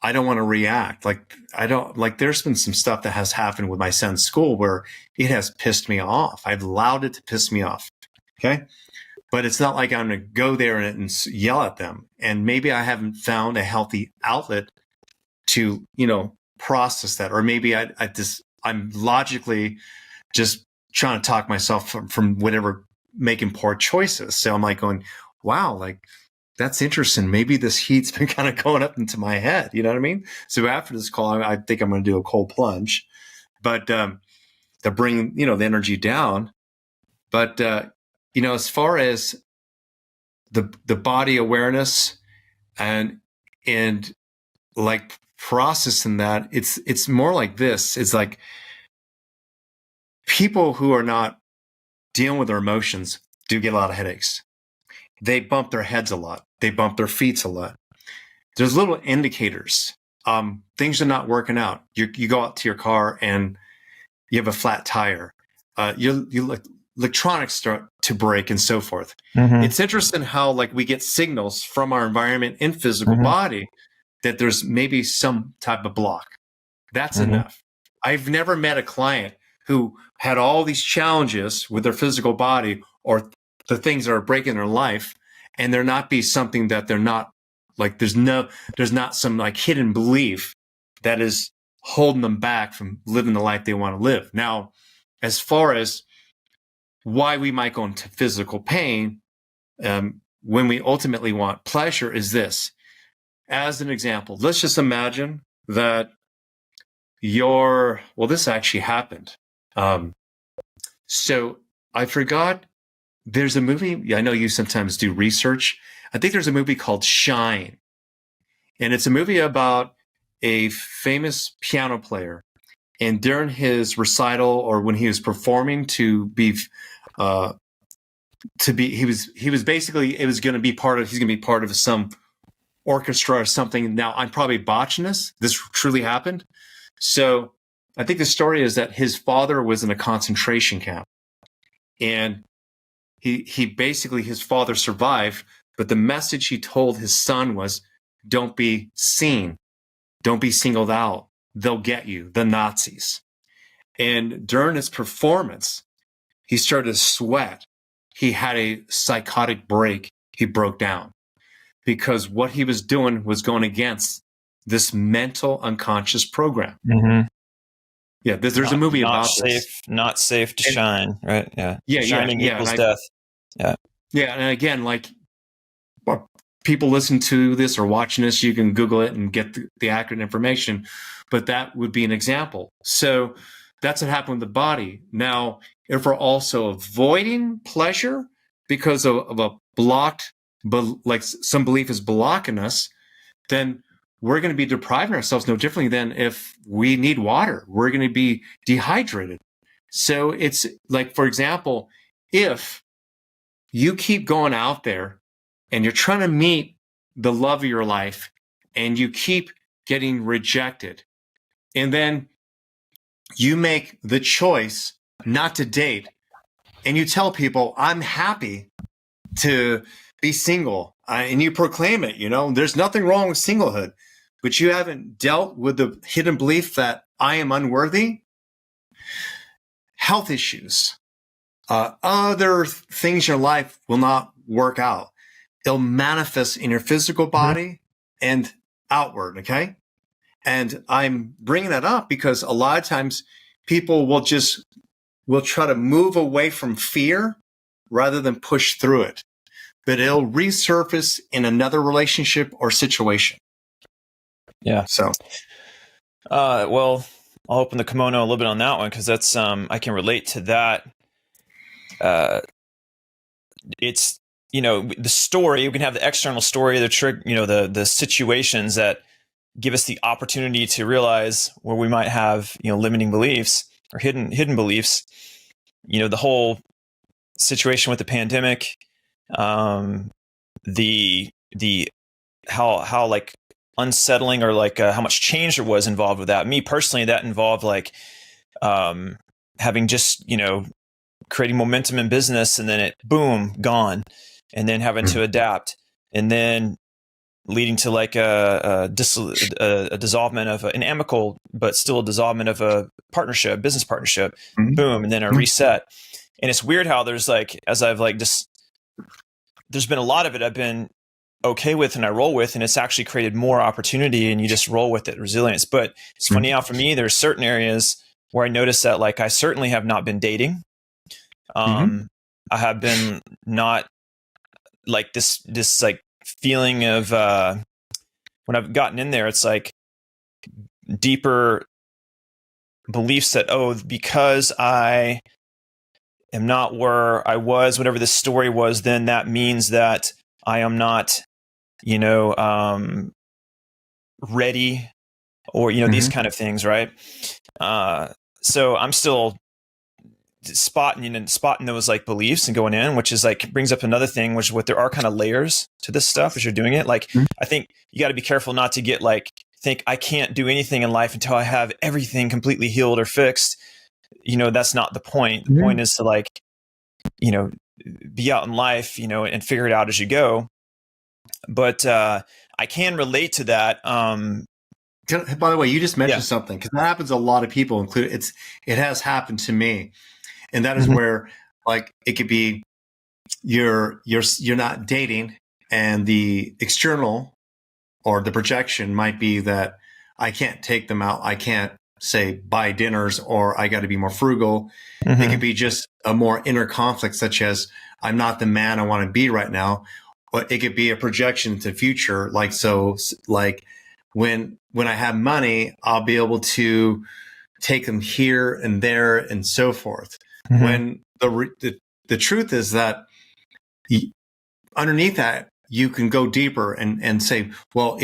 I don't want to react. There's been some stuff that has happened with my son's school where it has pissed me off. I've allowed it to piss me off. Okay. But it's not like I'm going to go there and yell at them. And maybe I haven't found a healthy outlet to, process that. Or maybe I'm logically just trying to talk myself from whatever, making poor choices. So I'm like going, wow, like that's interesting. Maybe this heat's been kind of going up into my head. You know what I mean? So after this call, I think I'm going to do a cold plunge, but to bring, the energy down. But, as far as the body awareness and like processing that, it's more like this. It's like people who are not dealing with their emotions do get a lot of headaches. They bump their heads a lot. They bump their feet a lot. There's little indicators. Things are not working out. You go out to your car and you have a flat tire. Electronics start to break and so forth. It's interesting how we get signals from our environment and physical body that there's maybe some type of block. That's enough. I've never met a client who had all these challenges with their physical body or the things that are breaking their life, and there not be something that they're not there's not some hidden belief that is holding them back from living the life they want to live. Now, as far as why we might go into physical pain, when we ultimately want pleasure is this. As an example, let's just imagine that this actually happened. So I forgot, there's a movie, I know you sometimes do research. I think there's a movie called Shine. And it's a movie about a famous piano player. And during his recital, or when he was performing he was basically, he's going to be part of some orchestra or something. Now, I'm probably botching this. This truly happened. So I think the story is that his father was in a concentration camp, and he basically, his father survived, but the message he told his son was, don't be seen. Don't be singled out. They'll get you, the Nazis. And during his performance, he started to sweat. He had a psychotic break. He broke down because what he was doing was going against this mental unconscious program. Mm-hmm. Yeah, there's a movie about this. Not safe to shine, right? Yeah. Shining equals death. Yeah. Yeah, and again, like, people listen to this or watching this, you can Google it and get the accurate information, but that would be an example. So that's what happened with the body. Now, if we're also avoiding pleasure because of a blocked, like some belief is blocking us, then we're going to be depriving ourselves no differently than if we need water. We're going to be dehydrated. So it's like, for example, if you keep going out there and you're trying to meet the love of your life and you keep getting rejected, and then you make the choice not to date, and you tell people, I'm happy to be single, and you proclaim it, there's nothing wrong with singlehood, but you haven't dealt with the hidden belief that I am unworthy, health issues, other things in your life will not work out. It'll manifest in your physical body and outward, okay? And I'm bringing that up because a lot of times people will try to move away from fear rather than push through it. But it'll resurface in another relationship or situation. Yeah. So, well, I'll open the kimono a little bit on that one because that's I can relate to that. It's the story. We can have the external story, the situations that give us the opportunity to realize where we might have limiting beliefs or hidden beliefs. The whole situation with the pandemic, the how like unsettling or like how much change there was involved with that. Me personally, that involved like having just creating momentum in business, and then it boom gone, and then having to adapt, and then leading to like a dissolvement of an amicable but still a dissolvement of a business partnership, boom, and then a reset. And it's weird how there's like, as I've like just, there's been a lot of it I've been okay with and I roll with, and it's actually created more opportunity, and you just roll with it, resilience. But it's funny how for me, there's certain areas where I notice that like I certainly have not been dating. I have been not like this like feeling of when I've gotten in there, it's like deeper beliefs that, because I am not where I was, whatever the story was, then that means that I am not, ready, or, these kind of things. Right. So I'm still spotting those like beliefs and going in, which is like brings up another thing, which there are kind of layers to this stuff as you're doing it. Like, I think you got to be careful not to get like, think I can't do anything in life until I have everything completely healed or fixed. That's not the point. The point is to like, be out in life, and figure it out as you go. But I can relate to that. By the way, you just mentioned something, because that happens to a lot of people, including it has happened to me. And that is where, like, it could be you're not dating, and the external or the projection might be that I can't take them out. I can't say buy dinners, or I got to be more frugal. It could be just a more inner conflict, such as I'm not the man I want to be right now, it could be a projection into the future. Like, so like when I have money, I'll be able to take them here and there and so forth. Mm-hmm. When the truth is that underneath that, you can go deeper and say, well,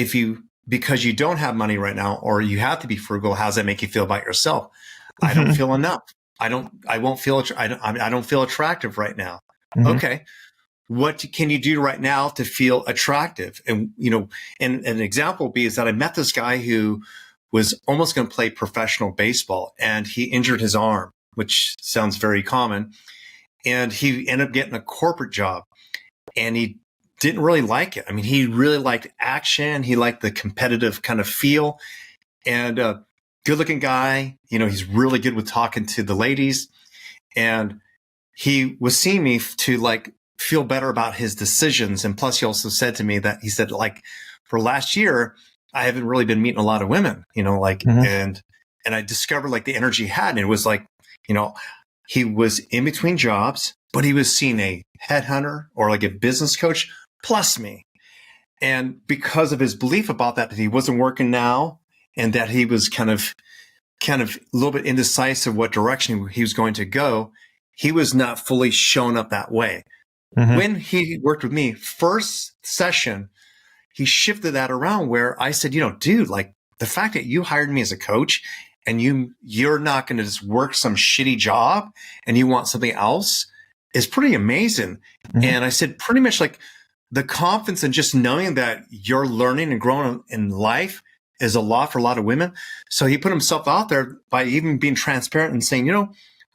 because you don't have money right now, or you have to be frugal, how does that make you feel about yourself? Mm-hmm. I don't feel enough. I don't feel attractive right now. Mm-hmm. Okay. What can you do right now to feel attractive? And, and an example would be is that I met this guy who was almost going to play professional baseball, and he injured his arm, which sounds very common. And he ended up getting a corporate job, and he didn't really like it. I mean, he really liked action. He liked the competitive kind of feel, and good looking guy. He's really good with talking to the ladies, and he was seeing me to feel better about his decisions. And plus he also said to me that he said, for last year, I haven't really been meeting a lot of women, mm-hmm. and I discovered the energy he had. And it was he was in between jobs, but he was seeing a headhunter or a business coach plus me. And because of his belief about that he wasn't working now, and that he was kind of a little bit indecisive what direction he was going to go, he was not fully shown up that way. Mm-hmm. When he worked with me, first session, he shifted that around where I said, dude, the fact that you hired me as a coach and you're not going to just work some shitty job and you want something else is pretty amazing. Mm-hmm. And I said, pretty much the confidence in just knowing that you're learning and growing in life is a lot for a lot of women. So he put himself out there by even being transparent and saying,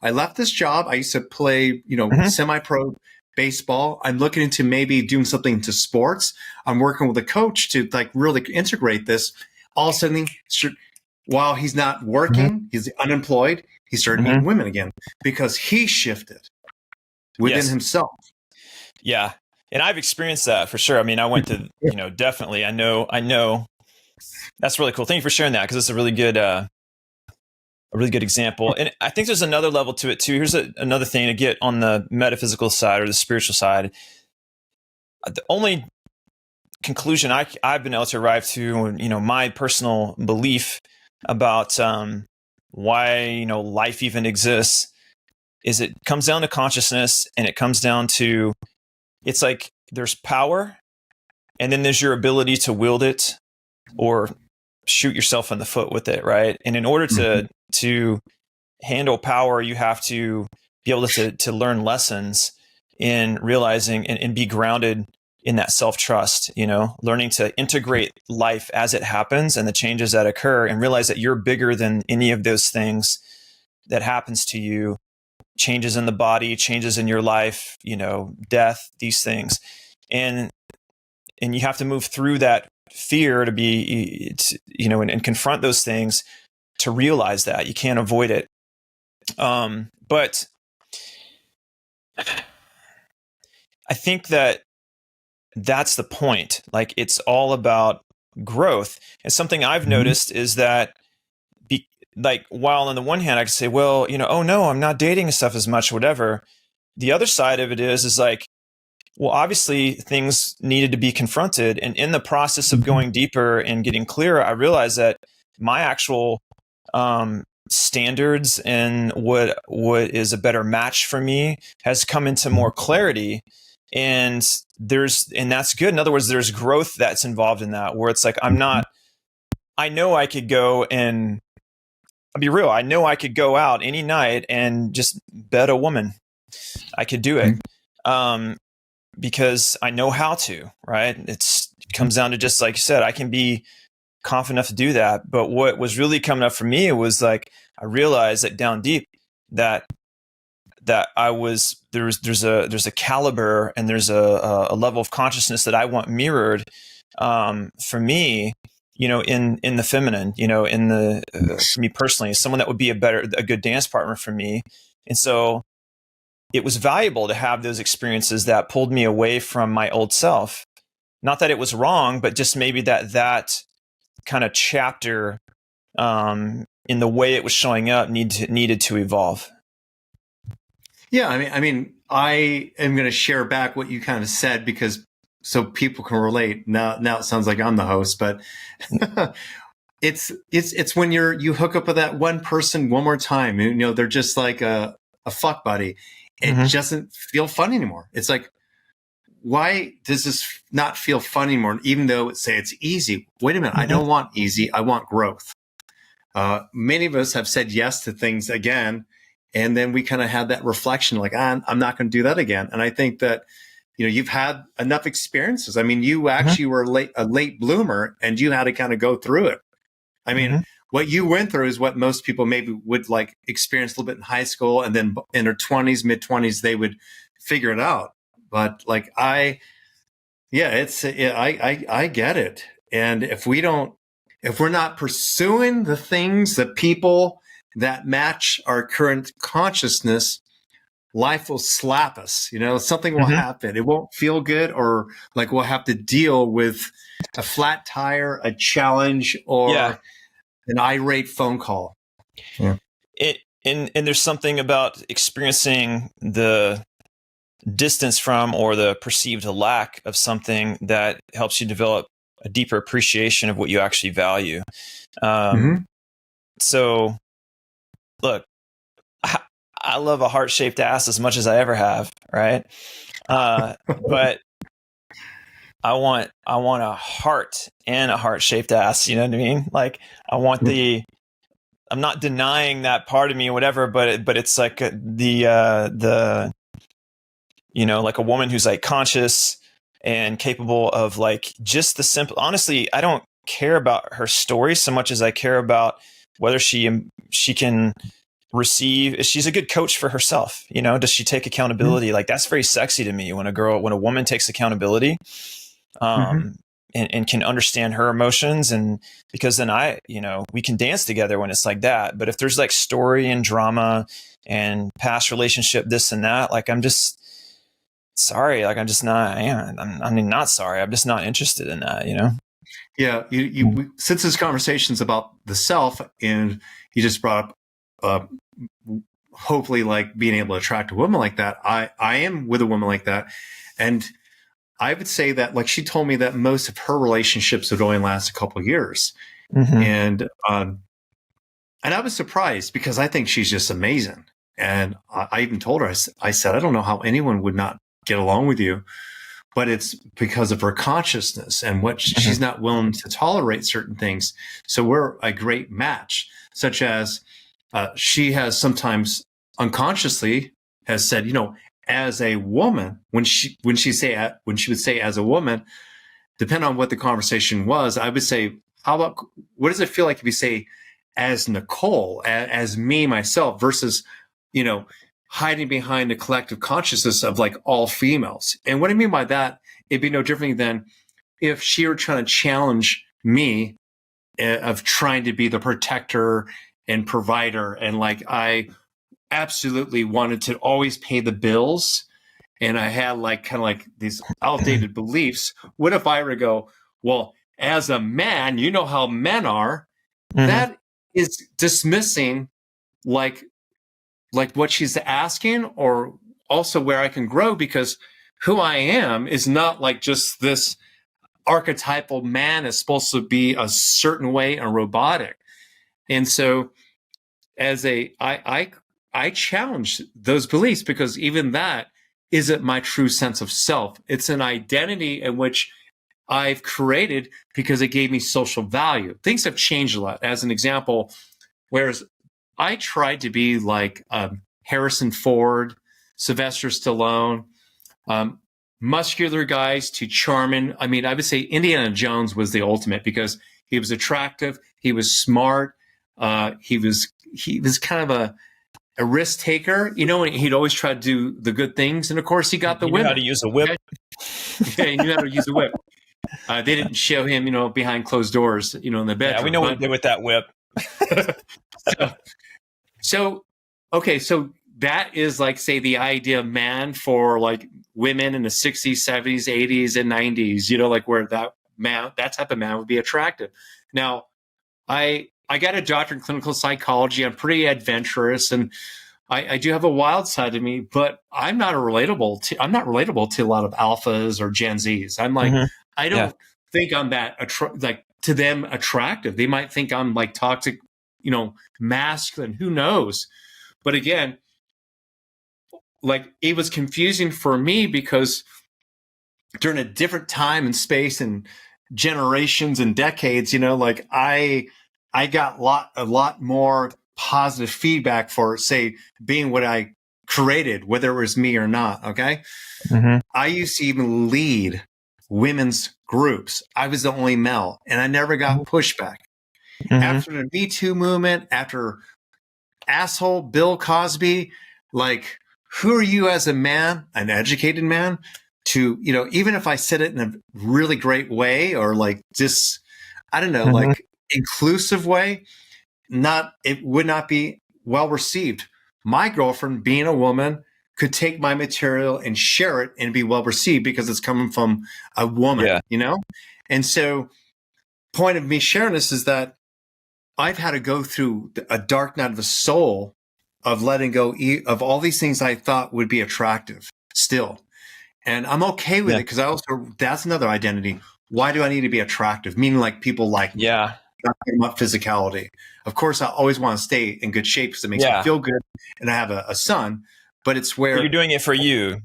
I left this job. I used to play, mm-hmm. semi-pro baseball. I'm looking into maybe doing something into sports. I'm working with a coach to really integrate this. All of a sudden, while he's not working, mm-hmm. he's unemployed, he started mm-hmm. meeting women again because he shifted within himself. Yeah. And I've experienced that for sure. I mean, I went to, definitely, I know that's really cool. Thank you for sharing that, because it's a really good example. And I think there's another level to it too. Here's another thing to get on the metaphysical side or the spiritual side. The only conclusion I've been able to arrive to, my personal belief about why, life even exists, is it comes down to consciousness, and it comes down to, it's there's power, and then there's your ability to wield it or shoot yourself in the foot with it, right? And in order to handle power, you have to be able to learn lessons in realizing and be grounded in that self-trust, learning to integrate life as it happens and the changes that occur, and realize that you're bigger than any of those things that happens to you, changes in the body, changes in your life, death, these things. And you have to move through that fear to be, and confront those things to realize that you can't avoid it. But I think that's the point. It's all about growth. And something I've mm-hmm. noticed is that while on the one hand I could say, well, oh no, I'm not dating and stuff as much, whatever. The other side of it is well, obviously things needed to be confronted. And in the process of going deeper and getting clearer, I realized that my actual standards and what is a better match for me has come into more clarity. And that's good. In other words, there's growth that's involved in that, where it's I know I could go and I'll be real. I know I could go out any night and just bed a woman. I could do it. Because I know how to, right? It comes down to just like you said, I can be confident enough to do that. But what was really coming up for me was I realized that down deep that there's a caliber and there's a level of consciousness that I want mirrored for me, in the feminine, for me personally, someone that would be a good dance partner for me. And so it was valuable to have those experiences that pulled me away from my old self. Not that it was wrong, but just maybe that kind of chapter in the way it was showing up needed to evolve. Yeah, I mean, I am going to share back what you kind of said, because so people can relate. Now it sounds like I'm the host, but it's when you hook up with that one person one more time, you know, they're just like a fuck buddy. It doesn't feel fun anymore. It's like, why does this not feel fun anymore? Even though it's easy. Wait a minute. I don't want easy. I want growth. Many of us have said yes to things again. And then we kind of had that reflection, like, I'm not going to do that again. And I think that, you know, you've had enough experiences. I mean, you actually were a late bloomer, and you had to kind of go through it. I mean, what you went through is what most people maybe would like experience a little bit in high school, and then in their 20s, mid 20s, they would figure it out. But like I get it. And if we're not pursuing the things, the people that match our current consciousness, life will slap us. You know, something will happen. It won't feel good, or like we'll have to deal with a flat tire, a challenge, or an irate phone call. Yeah. And there's something about experiencing the distance from, or the perceived lack of something, that helps you develop a deeper appreciation of what you actually value. So look, I love a heart-shaped ass as much as I ever have, right? But I want a heart and a heart-shaped ass. You know what I mean? Like, I want I'm not denying that part of me or whatever, but it's like the you know, like a woman who's like conscious and capable of like just the simple. Honestly, I don't care about her story so much as I care about whether she can receive. She's a good coach for herself. You know, does she take accountability? Like, that's very sexy to me when a woman takes accountability, and can understand her emotions. And because then we can dance together when it's like that. But if there's like story and drama and past relationship, this and that, like, I'm just sorry. Like, I'm just not, not sorry. I'm just not interested in that, you know? Yeah. Since this conversation's about the self, and you just brought up, hopefully like being able to attract a woman like that. I am with a woman like that. And I would say that, like, she told me that most of her relationships would only last a couple of years. And I was surprised, because I think she's just amazing. And I even told her, I said, I don't know how anyone would not get along with you, but it's because of her consciousness and what she's not willing to tolerate certain things. So we're a great match, such as she has sometimes unconsciously has said, you know, as a woman, when she would say as a woman, depending on what the conversation was, I would say, what does it feel like if you say as Nicole, as me, myself, versus, you know, hiding behind the collective consciousness of like all females? And what I mean by that, it'd be no different than if she were trying to challenge me of trying to be the protector and provider. And like, I absolutely wanted to always pay the bills. And I had like kind of like these outdated beliefs. What if I were to go, well, as a man, you know how men are, that is dismissing like what she's asking, or also where I can grow, because who I am is not like just this archetypal man is supposed to be a certain way and robotic. And so I challenge those beliefs, because even that isn't my true sense of self. It's an identity in which I've created because it gave me social value. Things have changed a lot. As an example, whereas I tried to be like Harrison Ford, Sylvester Stallone, muscular guys to charming. I mean, I would say Indiana Jones was the ultimate, because he was attractive, he was smart, he was kind of a risk taker, you know, and he'd always try to do the good things. And of course, he got the women. Knew how to use a whip. Yeah, he knew how to use a whip. They didn't show him, you know, behind closed doors, you know, in the bedroom. Yeah, we know what he did with that whip. So that is like, say, the idea of man for like women in the 60s, 70s, 80s, and 90s, you know, like where that type of man would be attractive. Now, I got a doctorate in clinical psychology. I'm pretty adventurous, and I do have a wild side to me, but I'm not relatable to a lot of alphas or Gen Zs. I'm like, I don't think I'm that like to them attractive. They might think I'm like toxic, masculine. Who knows? But again, like it was confusing for me because during a different time and space and generations and decades, like I got a lot more positive feedback for, say, being what I created, whether it was me or not. Okay. I used to even lead women's groups. I was the only male and I never got pushback. After the Me Too movement, after asshole Bill Cosby, like, who are you as a man, an educated man, to, even if I said it in a really great way or like just, I don't know, like inclusive way, it would not be well received. My girlfriend, being a woman, could take my material and share it and be well received because it's coming from a woman, And so point of me sharing this is that I've had to go through a dark night of the soul of letting go of all these things I thought would be attractive still. And I'm okay with it because that's another identity. Why do I need to be attractive? Meaning like people like me. Not talking about physicality. Of course, I always want to stay in good shape because it makes me feel good. And I have a son, but it's where you're doing it for you.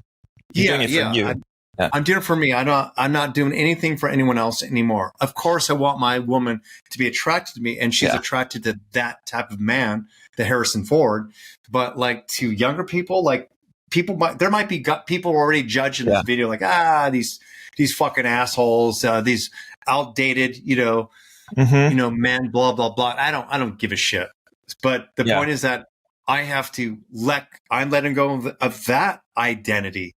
You're doing it for you. I'm doing it for me. I'm not doing anything for anyone else anymore. Of course, I want my woman to be attracted to me, and she's attracted to that type of man, the Harrison Ford. But like to younger people, like there might be people already judging this video, like these fucking assholes, these outdated, men, blah blah blah. I don't give a shit. But the point is that I'm letting go of that identity.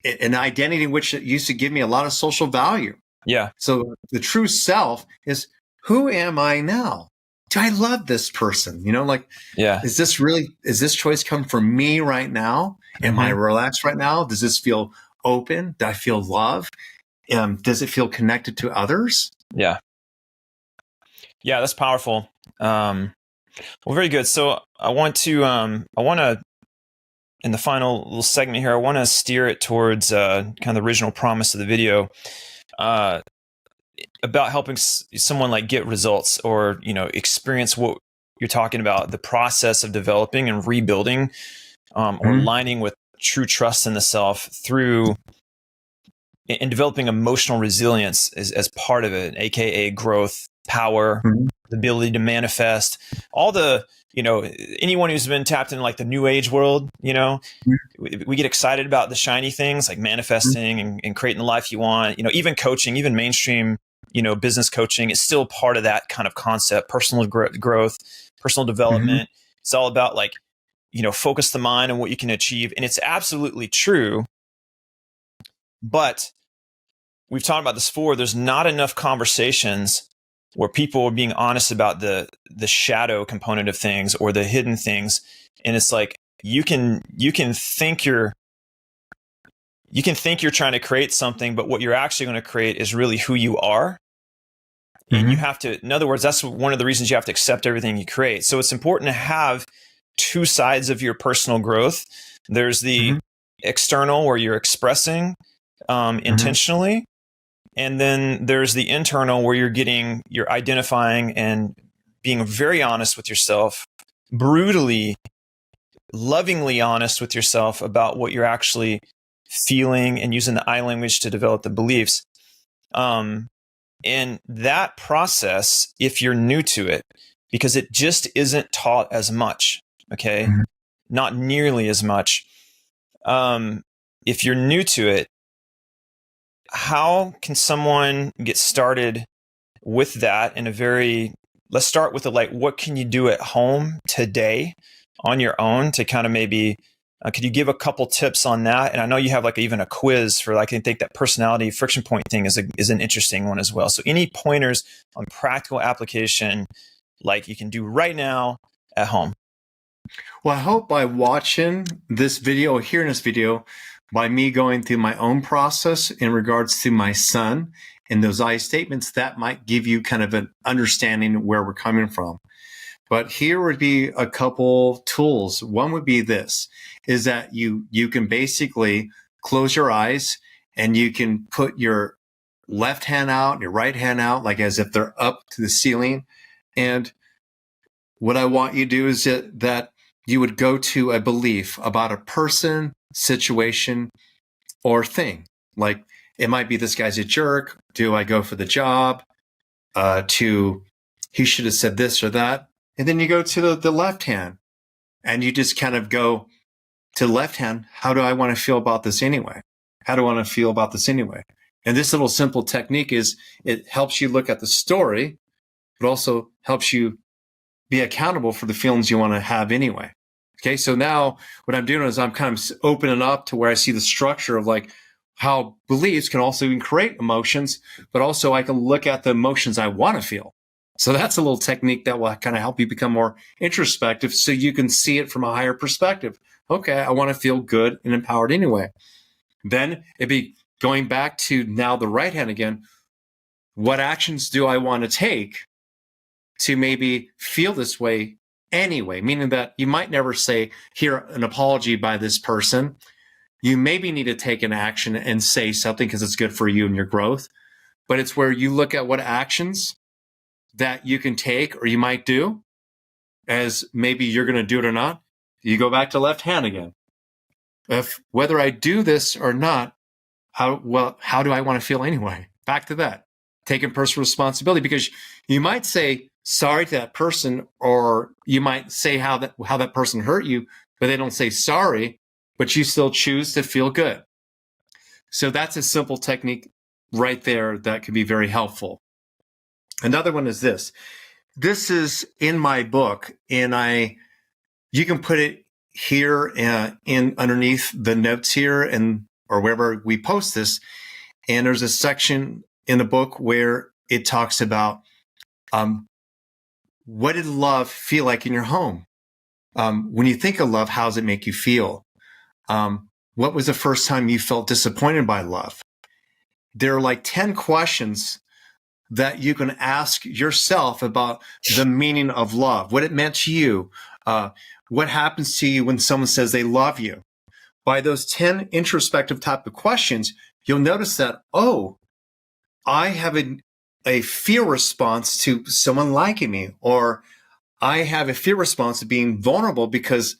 An identity which used to give me a lot of social value. Yeah. So the true self is, who am I now? Do I love this person? Is this choice come from me right now? Am I relaxed right now? Does this feel open? Do I feel love? Does it feel connected to others? Yeah. Yeah, that's powerful. Well, very good. So I want to, in the final little segment here, I want to steer it towards kind of the original promise of the video about helping someone like get results or, experience what you're talking about, the process of developing and rebuilding or aligning with true trust in the self through and developing emotional resilience as part of it, aka growth, power, the ability to manifest, all the, anyone who's been tapped in like the new age world, we get excited about the shiny things like manifesting and creating the life you want, even coaching, even mainstream, business coaching is still part of that kind of concept, personal growth, personal development. It's all about like, focus the mind on what you can achieve. And it's absolutely true. But we've talked about this before. There's not enough conversations where people are being honest about the shadow component of things or the hidden things. And it's like, you can think you're trying to create something, but what you're actually going to create is really who you are. And you have to, in other words, that's one of the reasons you have to accept everything you create. So it's important to have two sides of your personal growth. There's the external where you're expressing intentionally. And then there's the internal where you're identifying and being very honest with yourself, brutally, lovingly honest with yourself about what you're actually feeling and using the I language to develop the beliefs. And that process, if you're new to it, because it just isn't taught as much, okay? Not nearly as much. If you're new to it, how can someone get started with that let's start with what can you do at home today on your own to kind of maybe, could you give a couple tips on that? And I know you have even a quiz for, I think that personality friction point thing is an interesting one as well. So any pointers on practical application, like you can do right now at home? Well, I hope by watching this video or hearing this video, by me going through my own process in regards to my son and those I statements, that might give you kind of an understanding of where we're coming from. But here would be a couple tools. One would be this, is that you can basically close your eyes and you can put your left hand out and your right hand out, like as if they're up to the ceiling. And what I want you to do is that you would go to a belief about a person, situation, or thing. Like it might be this guy's a jerk. Do I go for the job? To he should have said this or that. And then you go to the left hand and you just kind of go to the left hand. How do I want to feel about this anyway? How do I want to feel about this anyway? And this little simple technique it helps you look at the story, but also helps you be accountable for the feelings you want to have anyway. Okay. So now what I'm doing is I'm kind of opening up to where I see the structure of like how beliefs can also create emotions, but also I can look at the emotions I want to feel. So that's a little technique that will kind of help you become more introspective so you can see it from a higher perspective. Okay, I want to feel good and empowered anyway. Then it'd be going back to now the right hand again. What actions do I want to take to maybe feel this way anyway? Meaning that you might never say, hear an apology by this person. You maybe need to take an action and say something because it's good for you and your growth. But it's where you look at what actions that you can take or you might do as maybe you're going to do it or not. You go back to left hand again. If whether I do this or not, how do I want to feel anyway? Back to that. Taking personal responsibility, because you might say sorry to that person, or you might say how that person hurt you, but they don't say sorry, but you still choose to feel good. So that's a simple technique right there that can be very helpful. Another one is this. This is in my book, and you can put it here in underneath the notes here or wherever we post this. And there's a section in the book where it talks about what did love feel like in your home? When you think of love, how does it make you feel? What was the first time you felt disappointed by love? There are like 10 questions that you can ask yourself about the meaning of love, what it meant to you, what happens to you when someone says they love you. By those 10 introspective type of questions, you'll notice that, I have a fear response to someone liking me, or I have a fear response to being vulnerable because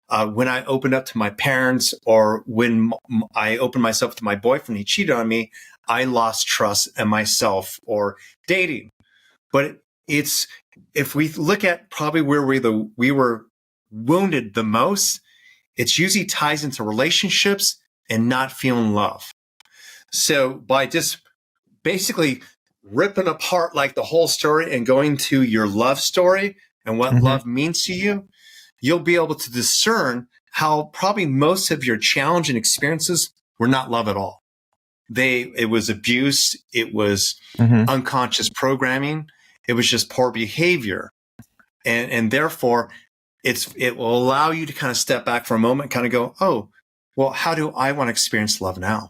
when I opened up to my parents, or when I opened myself to my boyfriend, he cheated on me, I lost trust in myself, or dating. But if we look at probably where we were wounded the most, it usually ties into relationships and not feeling love. So by just basically ripping apart like the whole story and going to your love story and what love means to you, you'll be able to discern how probably most of your challenging experiences were not love at all. It was abuse. It was unconscious programming. It was just poor behavior. And therefore it will allow you to kind of step back for a moment, kind of go, how do I want to experience love now?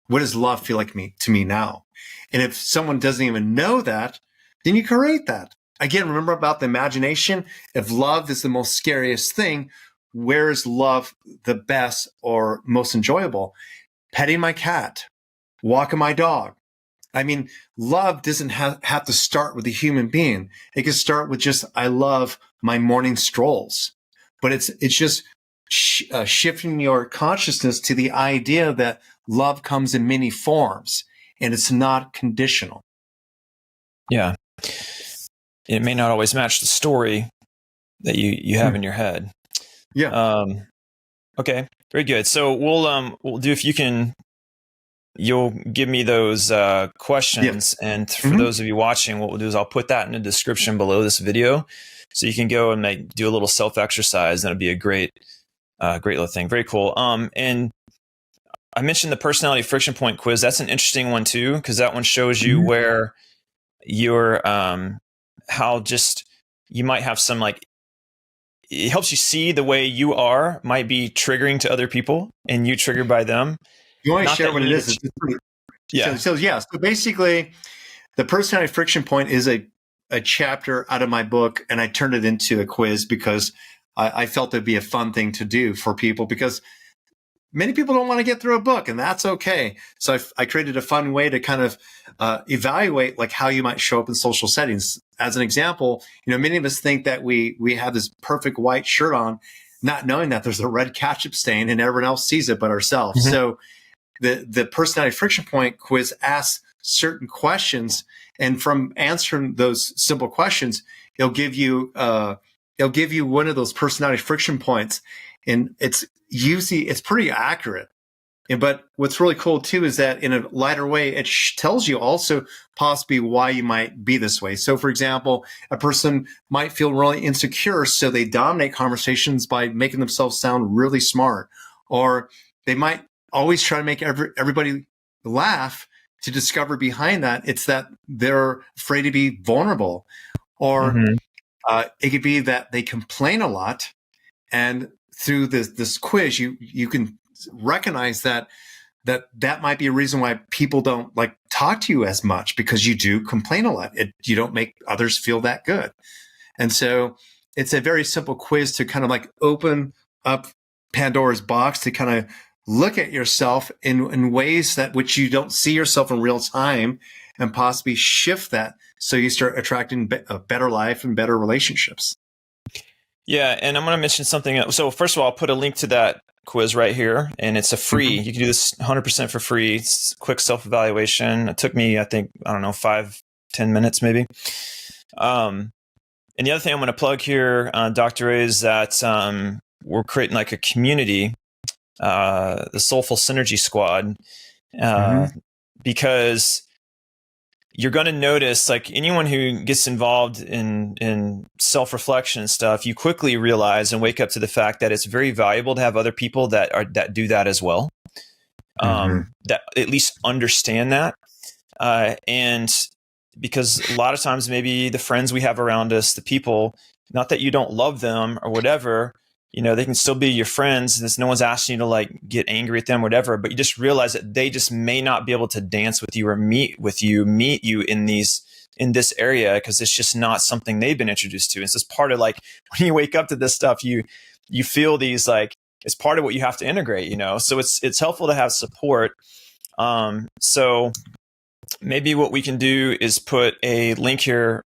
What does love feel like to me now? And if someone doesn't even know that, then you create that. Again, remember about the imagination. If love is the most scariest thing, where is love the best or most enjoyable? Petting my cat, walking my dog. I mean, love doesn't have to start with a human being. It can start with just, I love my morning strolls. But it's just shifting your consciousness to the idea that love comes in many forms and it's not conditional. Yeah. It may not always match the story that you have in your head. Yeah. Okay. Very good. So we'll do, if you can, you'll give me those questions. Yeah. And for those of you watching, what we'll do is I'll put that in the description below this video, so you can go and do a little self exercise. And it'll be a great little thing. Very cool. And I mentioned the personality friction point quiz. That's an interesting one too, because that one shows you where you're, how just you might have some it helps you see the way you are might be triggering to other people, and you triggered by them. You want to share what it is? Yeah. So basically, the personality friction point is a a chapter out of my book and I turned it into a quiz because I felt it'd be a fun thing to do for people, because many people don't want to get through a book, and that's okay. So I created a fun way to kind of evaluate like how you might show up in social settings. As an example, many of us think that we have this perfect white shirt on, not knowing that there's a red ketchup stain and everyone else sees it but ourselves. Mm-hmm. So the personality friction point quiz asks certain questions, and from answering those simple questions, it'll give you one of those personality friction points, and it's pretty accurate. But what's really cool too is that in a lighter way, it tells you also possibly why you might be this way. So for example, a person might feel really insecure, so they dominate conversations by making themselves sound really smart, or they might always try to make everybody laugh. To discover behind that, it's that they're afraid to be vulnerable, or it could be that they complain a lot. And through this quiz, you can recognize that might be a reason why people don't like talk to you as much, because you do complain a lot. You don't make others feel that good. And so it's a very simple quiz to kind of like open up Pandora's box, to kind of look at yourself in ways that which you don't see yourself in real time, and possibly shift that so you start attracting a better life and better relationships. Yeah, and I'm going to mention something else. So first of all, I'll put a link to that quiz right here, and it's a free. Mm-hmm. You can do this 100% for free. It's a quick self-evaluation. It took me, I think, 5-10 minutes maybe. And the other thing I'm going to plug here, Dr. Ray, is that we're creating like a community, the Soulful Synergy Squad, because you're going to notice, like anyone who gets involved in self-reflection and stuff, you quickly realize and wake up to the fact that it's very valuable to have other people that do that as well, that at least understand that, and because a lot of times maybe the friends we have around us, the people, not that you don't love them or whatever, they can still be your friends. No one's asking you to like get angry at them, whatever, but you just realize that they just may not be able to dance with you or meet you in this area, because it's just not something they've been introduced to. It's just part of like, when you wake up to this stuff, you feel these, like, it's part of what you have to integrate, so it's helpful to have support. So maybe what we can do is put a link here,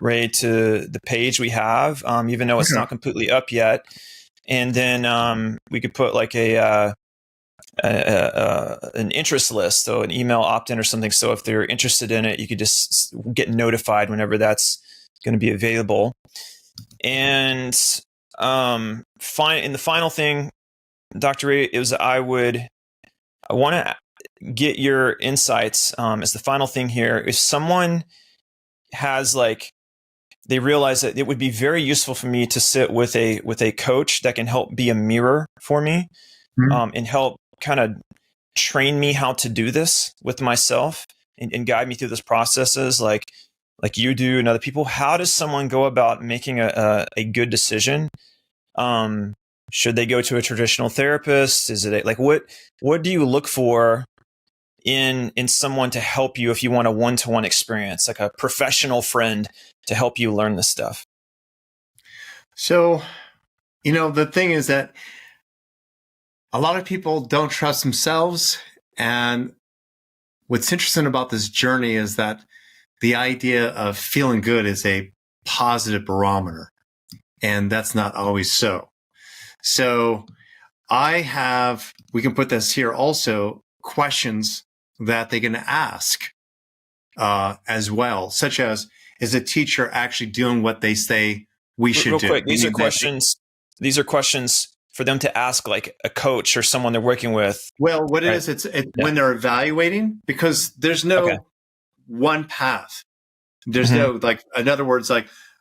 Ray, to the page we have, even though it's not completely up yet. And then we could put like an interest list, so an email opt-in or something. So if they're interested in it, you could just get notified whenever that's going to be available. And in the final thing, Dr. Ray, I want to get your insights as the final thing here. If someone has they realize that it would be very useful for me to sit with a coach that can help be a mirror for me, and help kind of train me how to do this with myself and guide me through those processes like you do and other people. How does someone go about making a good decision? Should they go to a traditional therapist? Is it what do you look for in someone to help you if you want a one-to-one experience, like a professional friend to help you learn this stuff? So, the thing is that a lot of people don't trust themselves. And what's interesting about this journey is that the idea of feeling good is a positive barometer. And that's not always so. So we can put this here also, questions that they can ask as well, such as, is a teacher actually doing what they say we should do? Quick, these are questions for them to ask like a coach or someone they're working with. Well, what it is, it's when they're evaluating, because there's no one path. There's no, in other words,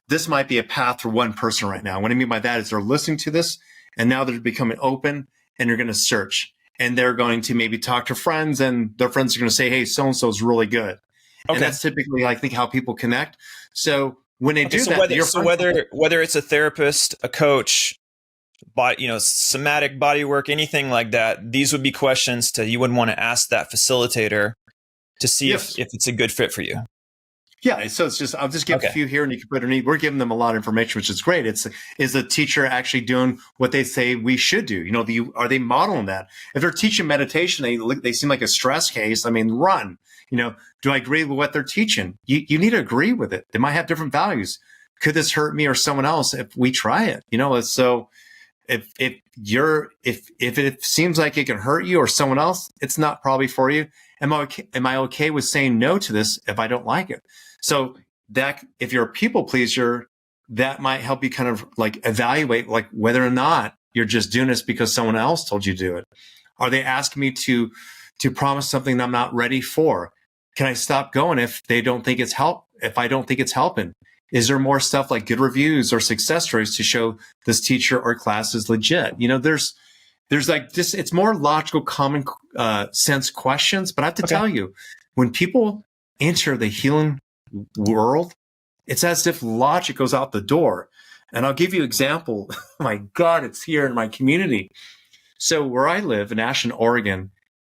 this might be a path for one person right now. What I mean by that is they're listening to this and now they're becoming open and they're going to search. And they're going to maybe talk to friends, and their friends are going to say, hey, so-and-so is really good. Okay. And that's typically, I think, how people connect. So when they do that, whether it's a therapist, a coach, somatic body work, anything like that, these would be questions you would want to ask that facilitator to see if it's a good fit for you. Yeah, so it's just I'll just give a few here, and you can put underneath. We're giving them a lot of information, which is great. Is the teacher actually doing what they say we should do? You know, are they modeling that? If they're teaching meditation, they seem like a stress case. I mean, run. You know, do I agree with what they're teaching? You need to agree with it. They might have different values. Could this hurt me or someone else if we try it? You know, so if it seems like it can hurt you or someone else, it's not probably for you. Am I okay with saying no to this if I don't like it? So that if you're a people pleaser, that might help you kind of like evaluate like whether or not you're just doing this because someone else told you to do it. Are they asking me to promise something that I'm not ready for? Can I stop going if I don't think it's helping? Is there more stuff like good reviews or success stories to show this teacher or class is legit? You know, there's like this, it's more logical, common sense questions. But I have to tell you, when people enter the healing world, it's as if logic goes out the door. And I'll give you an example. My God, it's here in my community. So where I live in Ashland, Oregon,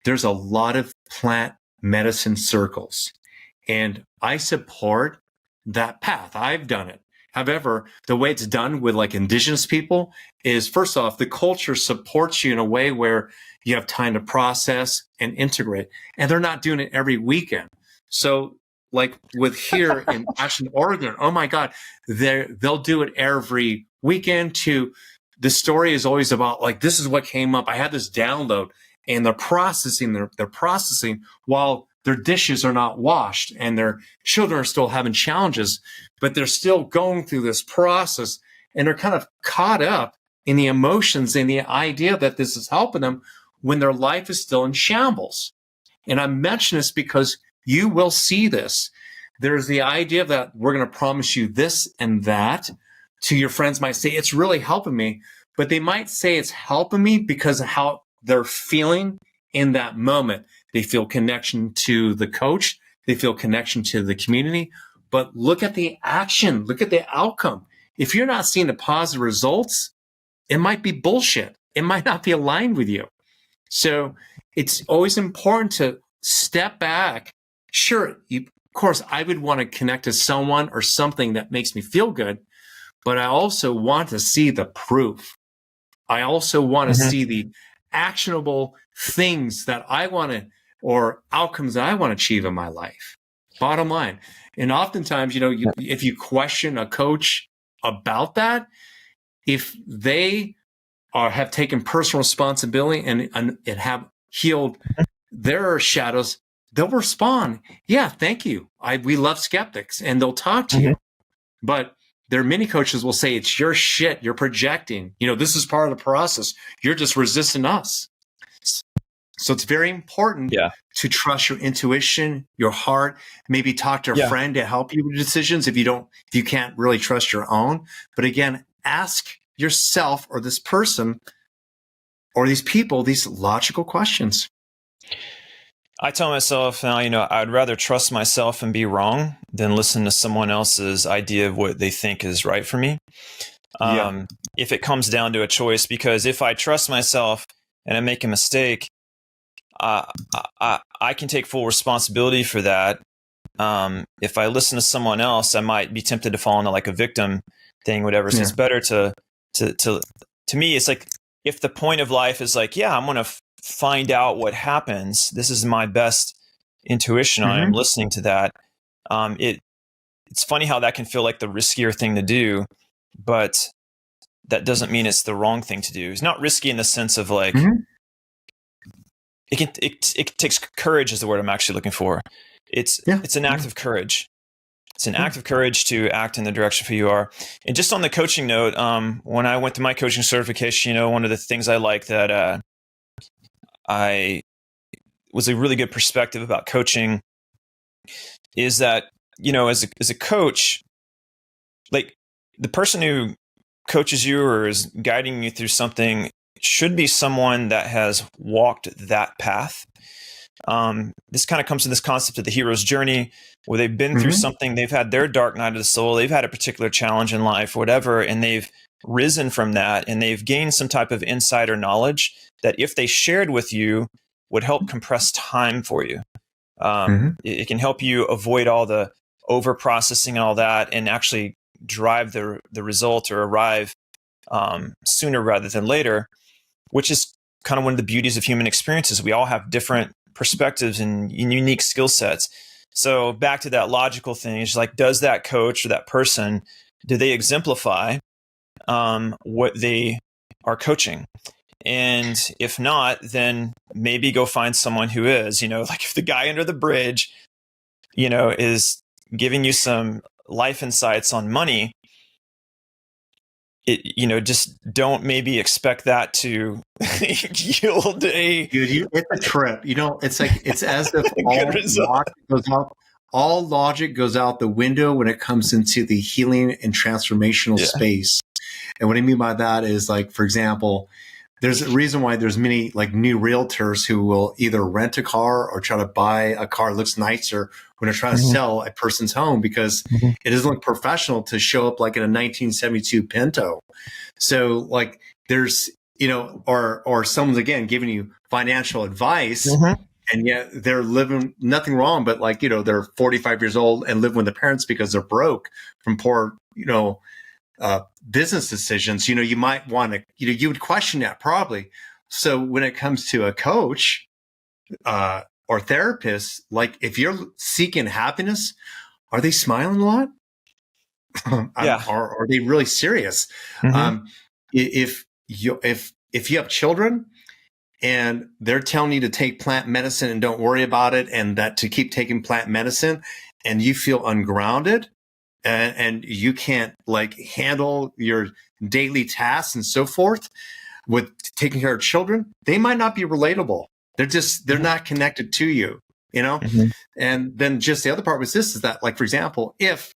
there's a lot of plant medicine circles. And I support that path. I've done it. However, the way it's done with like indigenous people is, first off, the culture supports you in a way where you have time to process and integrate. And they're not doing it every weekend. So like with here in Ashland, Oregon, oh my God, they'll do it every weekend too. The story is always about like, this is what came up. I had this download, and they're processing while their dishes are not washed and their children are still having challenges, but they're still going through this process, and they're kind of caught up in the emotions and the idea that this is helping them when their life is still in shambles. And I mention this because you will see this. There's the idea that we're going to promise you this and that. To your friends might say, it's really helping me, but they might say it's helping me because of how they're feeling in that moment. They feel connection to the coach. They feel connection to the community. But look at the action. Look at the outcome. If you're not seeing the positive results, it might be bullshit. It might not be aligned with you. So it's always important to step back. Sure, of course, I would want to connect to someone or something that makes me feel good, but I also want to see the proof. I also want to see the actionable things that I want to, or outcomes that I want to achieve in my life. Bottom line. And oftentimes, if you question a coach about that, if they have taken personal responsibility and have healed their shadows, they'll respond, yeah, thank you. We love skeptics, and they'll talk to you. But there are many coaches will say, it's your shit. You're projecting. This is part of the process. You're just resisting us. So it's very important to trust your intuition, your heart, maybe talk to a friend to help you with decisions if you can't really trust your own. But again, ask yourself or this person or these people these logical questions. I tell myself now, I'd rather trust myself and be wrong than listen to someone else's idea of what they think is right for me. If it comes down to a choice, because if I trust myself and I make a mistake, I can take full responsibility for that. If I listen to someone else, I might be tempted to fall into like a victim thing, whatever. So it's better to me, it's like, if the point of life is like, I'm going to find out what happens. This is my best intuition. I am listening to that. It's funny how that can feel like the riskier thing to do, but that doesn't mean it's the wrong thing to do. It's not risky in the sense of like, it takes courage is the word I'm actually looking for. It's an act of courage. It's an act of courage to act in the direction of who you are. And just on the coaching note, when I went to my coaching certification, one of the things I like that, I was a really good perspective about coaching is that, as a coach, like the person who coaches you or is guiding you through something should be someone that has walked that path. This kind of comes to this concept of the hero's journey, where they've been through something, they've had their dark night of the soul, they've had a particular challenge in life, whatever, and they've risen from that, and they've gained some type of insider knowledge that if they shared with you would help compress time for you. It can help you avoid all the over processing and all that, and actually drive the result or arrive sooner rather than later, which is kind of one of the beauties of human experiences. We all have different perspectives and unique skill sets. So back to that logical thing, it's like, does that coach or that person, do they exemplify what they are coaching? And if not, then maybe go find someone who is, like if the guy under the bridge, is giving you some life insights on money, just don't maybe expect that to yield a... Dude, it's a trip. It's like, it's as if all logic goes out the window when it comes into the healing and transformational space. And what I mean by that is, like, for example, there's a reason why there's many like new realtors who will either rent a car or try to buy a car that looks nicer when they're trying to sell a person's home, because it doesn't look professional to show up like in a 1972 Pinto. So like there's, or someone's again giving you financial advice, and yet they're living nothing wrong, but like, they're 45 years old and live with their parents because they're broke from poor, business decisions. You might want to, you would question that probably. So when it comes to a coach or therapist, like if you're seeking happiness, are they smiling a lot? Are they really serious? If you have children and they're telling you to take plant medicine and don't worry about it, and that to keep taking plant medicine, and you feel ungrounded, and you can't like handle your daily tasks and so forth with taking care of children, they might not be relatable. They're not connected to you, And then just the other part was this, is that, like, for example, if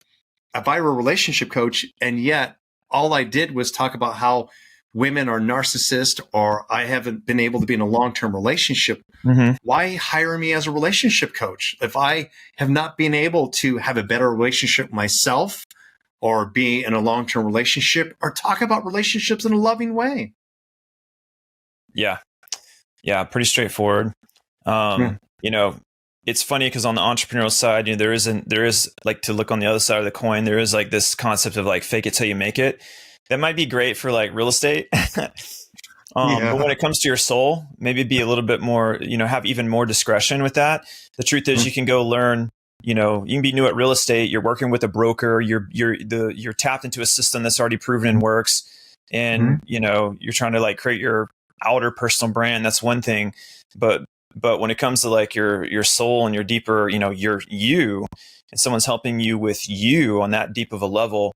I were a relationship coach and yet all I did was talk about how women are narcissists, or I haven't been able to be in a long-term relationship, why hire me as a relationship coach? If I have not been able to have a better relationship myself, or be in a long-term relationship, or talk about relationships in a loving way. Yeah. Pretty straightforward. It's funny because on the entrepreneurial side, there is like, to look on the other side of the coin, there is like this concept of like fake it till you make it. That might be great for like real estate. But when it comes to your soul, maybe be a little bit more, have even more discretion with that. The truth is you can go learn, you can be new at real estate. You're working with a broker. You're tapped into a system that's already proven and works. And, you're trying to like create your outer personal brand. That's one thing. But when it comes to like your soul and your deeper, your you, and someone's helping you with you on that deep of a level,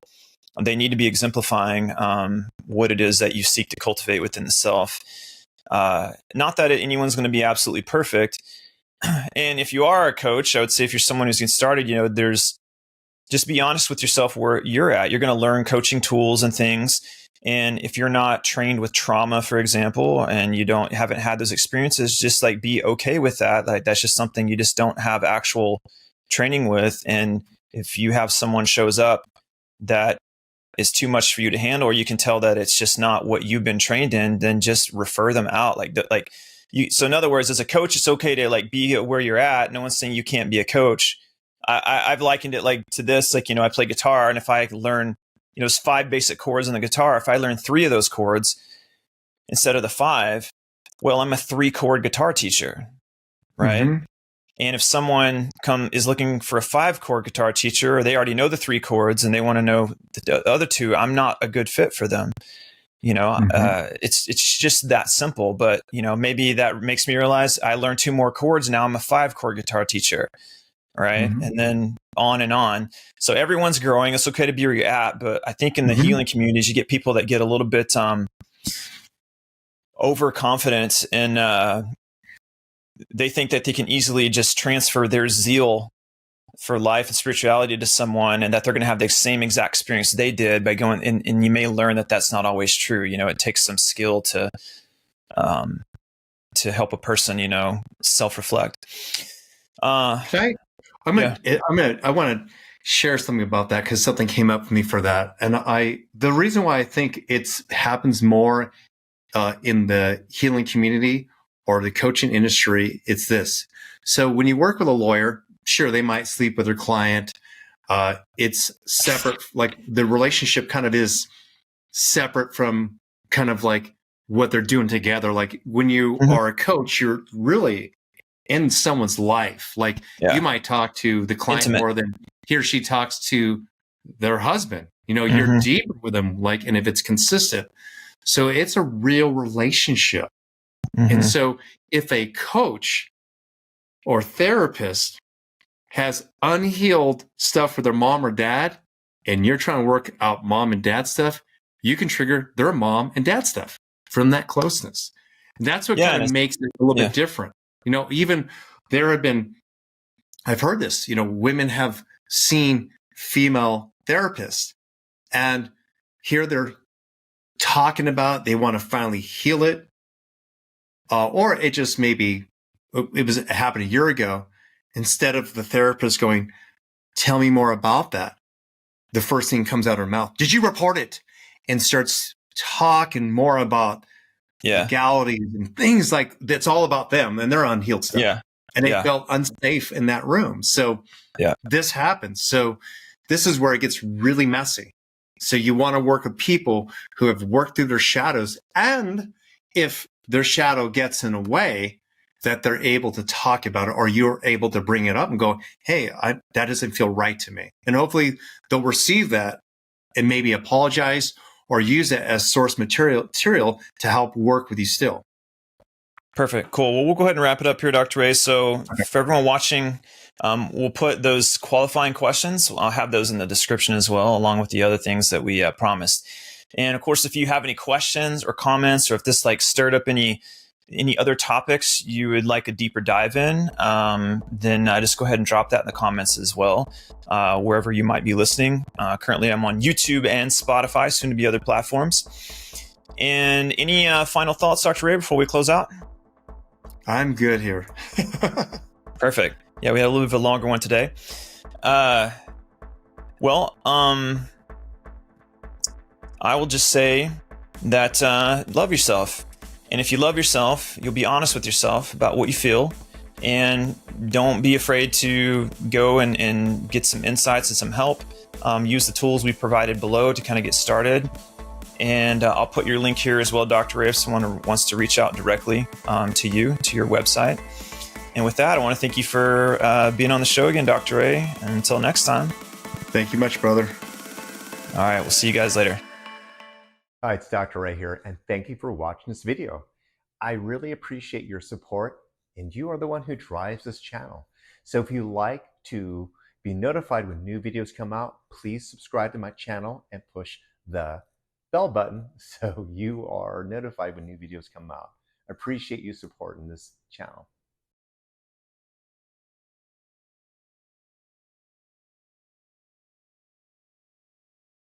they need to be exemplifying what it is that you seek to cultivate within the self. Not that anyone's going to be absolutely perfect. And if you are a coach, I would say if you're someone who's getting started, just be honest with yourself where you're at. You're going to learn coaching tools and things. And if you're not trained with trauma, for example, and you haven't had those experiences, just like be okay with that. Like that's just something you just don't have actual training with. And if you have someone shows up that is too much for you to handle, or you can tell that it's just not what you've been trained in, then just refer them out. So in other words, as a coach, it's okay to like be where you're at. No one's saying you can't be a coach. I've likened it like to this, like, I play guitar, and if I learn, there's 5 basic chords on the guitar. If I learn 3 of those chords instead of the 5, well, I'm a 3-chord guitar teacher, right? And if someone is looking for a 5-chord guitar teacher, or they already know the 3 chords and they want to know the other 2, I'm not a good fit for them. It's just that simple. But maybe that makes me realize I learned 2 more chords. Now I'm a 5-chord guitar teacher, right? And then on and on. So everyone's growing. It's okay to be where you're at. But I think in the healing communities, you get people that get a little bit overconfident, and they think that they can easily just transfer their zeal for life and spirituality to someone, and that they're going to have the same exact experience they did by going. And you may learn that that's not always true. It takes some skill to help a person, self-reflect. I want to share something about that, because something came up for me for that. And the reason why I think it happens more in the healing community or the coaching industry, it's this. So when you work with a lawyer, sure, they might sleep with their client. It's separate, like the relationship kind of is separate from kind of like what they're doing together. Like when you are a coach, you're really in someone's life. Like you might talk to the client Intimate. more than he or she talks to their husband. You know, you're deeper with them, like, and if it's consistent. So it's a real relationship. And so if a coach or therapist has unhealed stuff with their mom or dad, and you're trying to work out mom and dad stuff, you can trigger their mom and dad stuff from that closeness. And that's what kind of makes it a little bit different. You know, even there have been, I've heard this, you know, women have seen female therapists and here they're talking about, they want to finally heal it. Or it just maybe, it happened a year ago. Instead of the therapist going, tell me more about that, the first thing comes out of her mouth, did you report it? And starts talking more about legalities and things like that's all about them and their unhealed stuff. Yeah. And they felt unsafe in that room. So this happens. So this is where it gets really messy. So you want to work with people who have worked through their shadows. And if their shadow gets in a way, that they're able to talk about it, or you're able to bring it up and go, hey, that doesn't feel right to me. And hopefully they'll receive that and maybe apologize or use it as source material to help work with you still. Perfect. Cool. Well, we'll go ahead and wrap it up here, Dr. Ray. So for everyone watching, we'll put those qualifying questions. I'll have those in the description as well, along with the other things that we promised. And of course, if you have any questions or comments, or if this like stirred up any other topics you would like a deeper dive in, then just go ahead and drop that in the comments as well, wherever you might be listening. Currently, I'm on YouTube and Spotify, soon to be other platforms. And any final thoughts, Dr. Ray, before we close out? I'm good here. Perfect. Yeah, we had a little bit of a longer one today. I will just say that love yourself. And if you love yourself, you'll be honest with yourself about what you feel, and don't be afraid to go and get some insights and some help. Use the tools we've provided below to kind of get started. And I'll put your link here as well, Dr. Ray, if someone wants to reach out directly to you, to your website. And with that, I want to thank you for being on the show again, Dr. Ray. And until next time. Thank you much, brother. All right, we'll see you guys later. Hi, it's Dr. Ray here, and thank you for watching this video. I really appreciate your support, and you are the one who drives this channel. So if you like to be notified when new videos come out, please subscribe to my channel and push the bell button so you are notified when new videos come out. I appreciate you supporting this channel.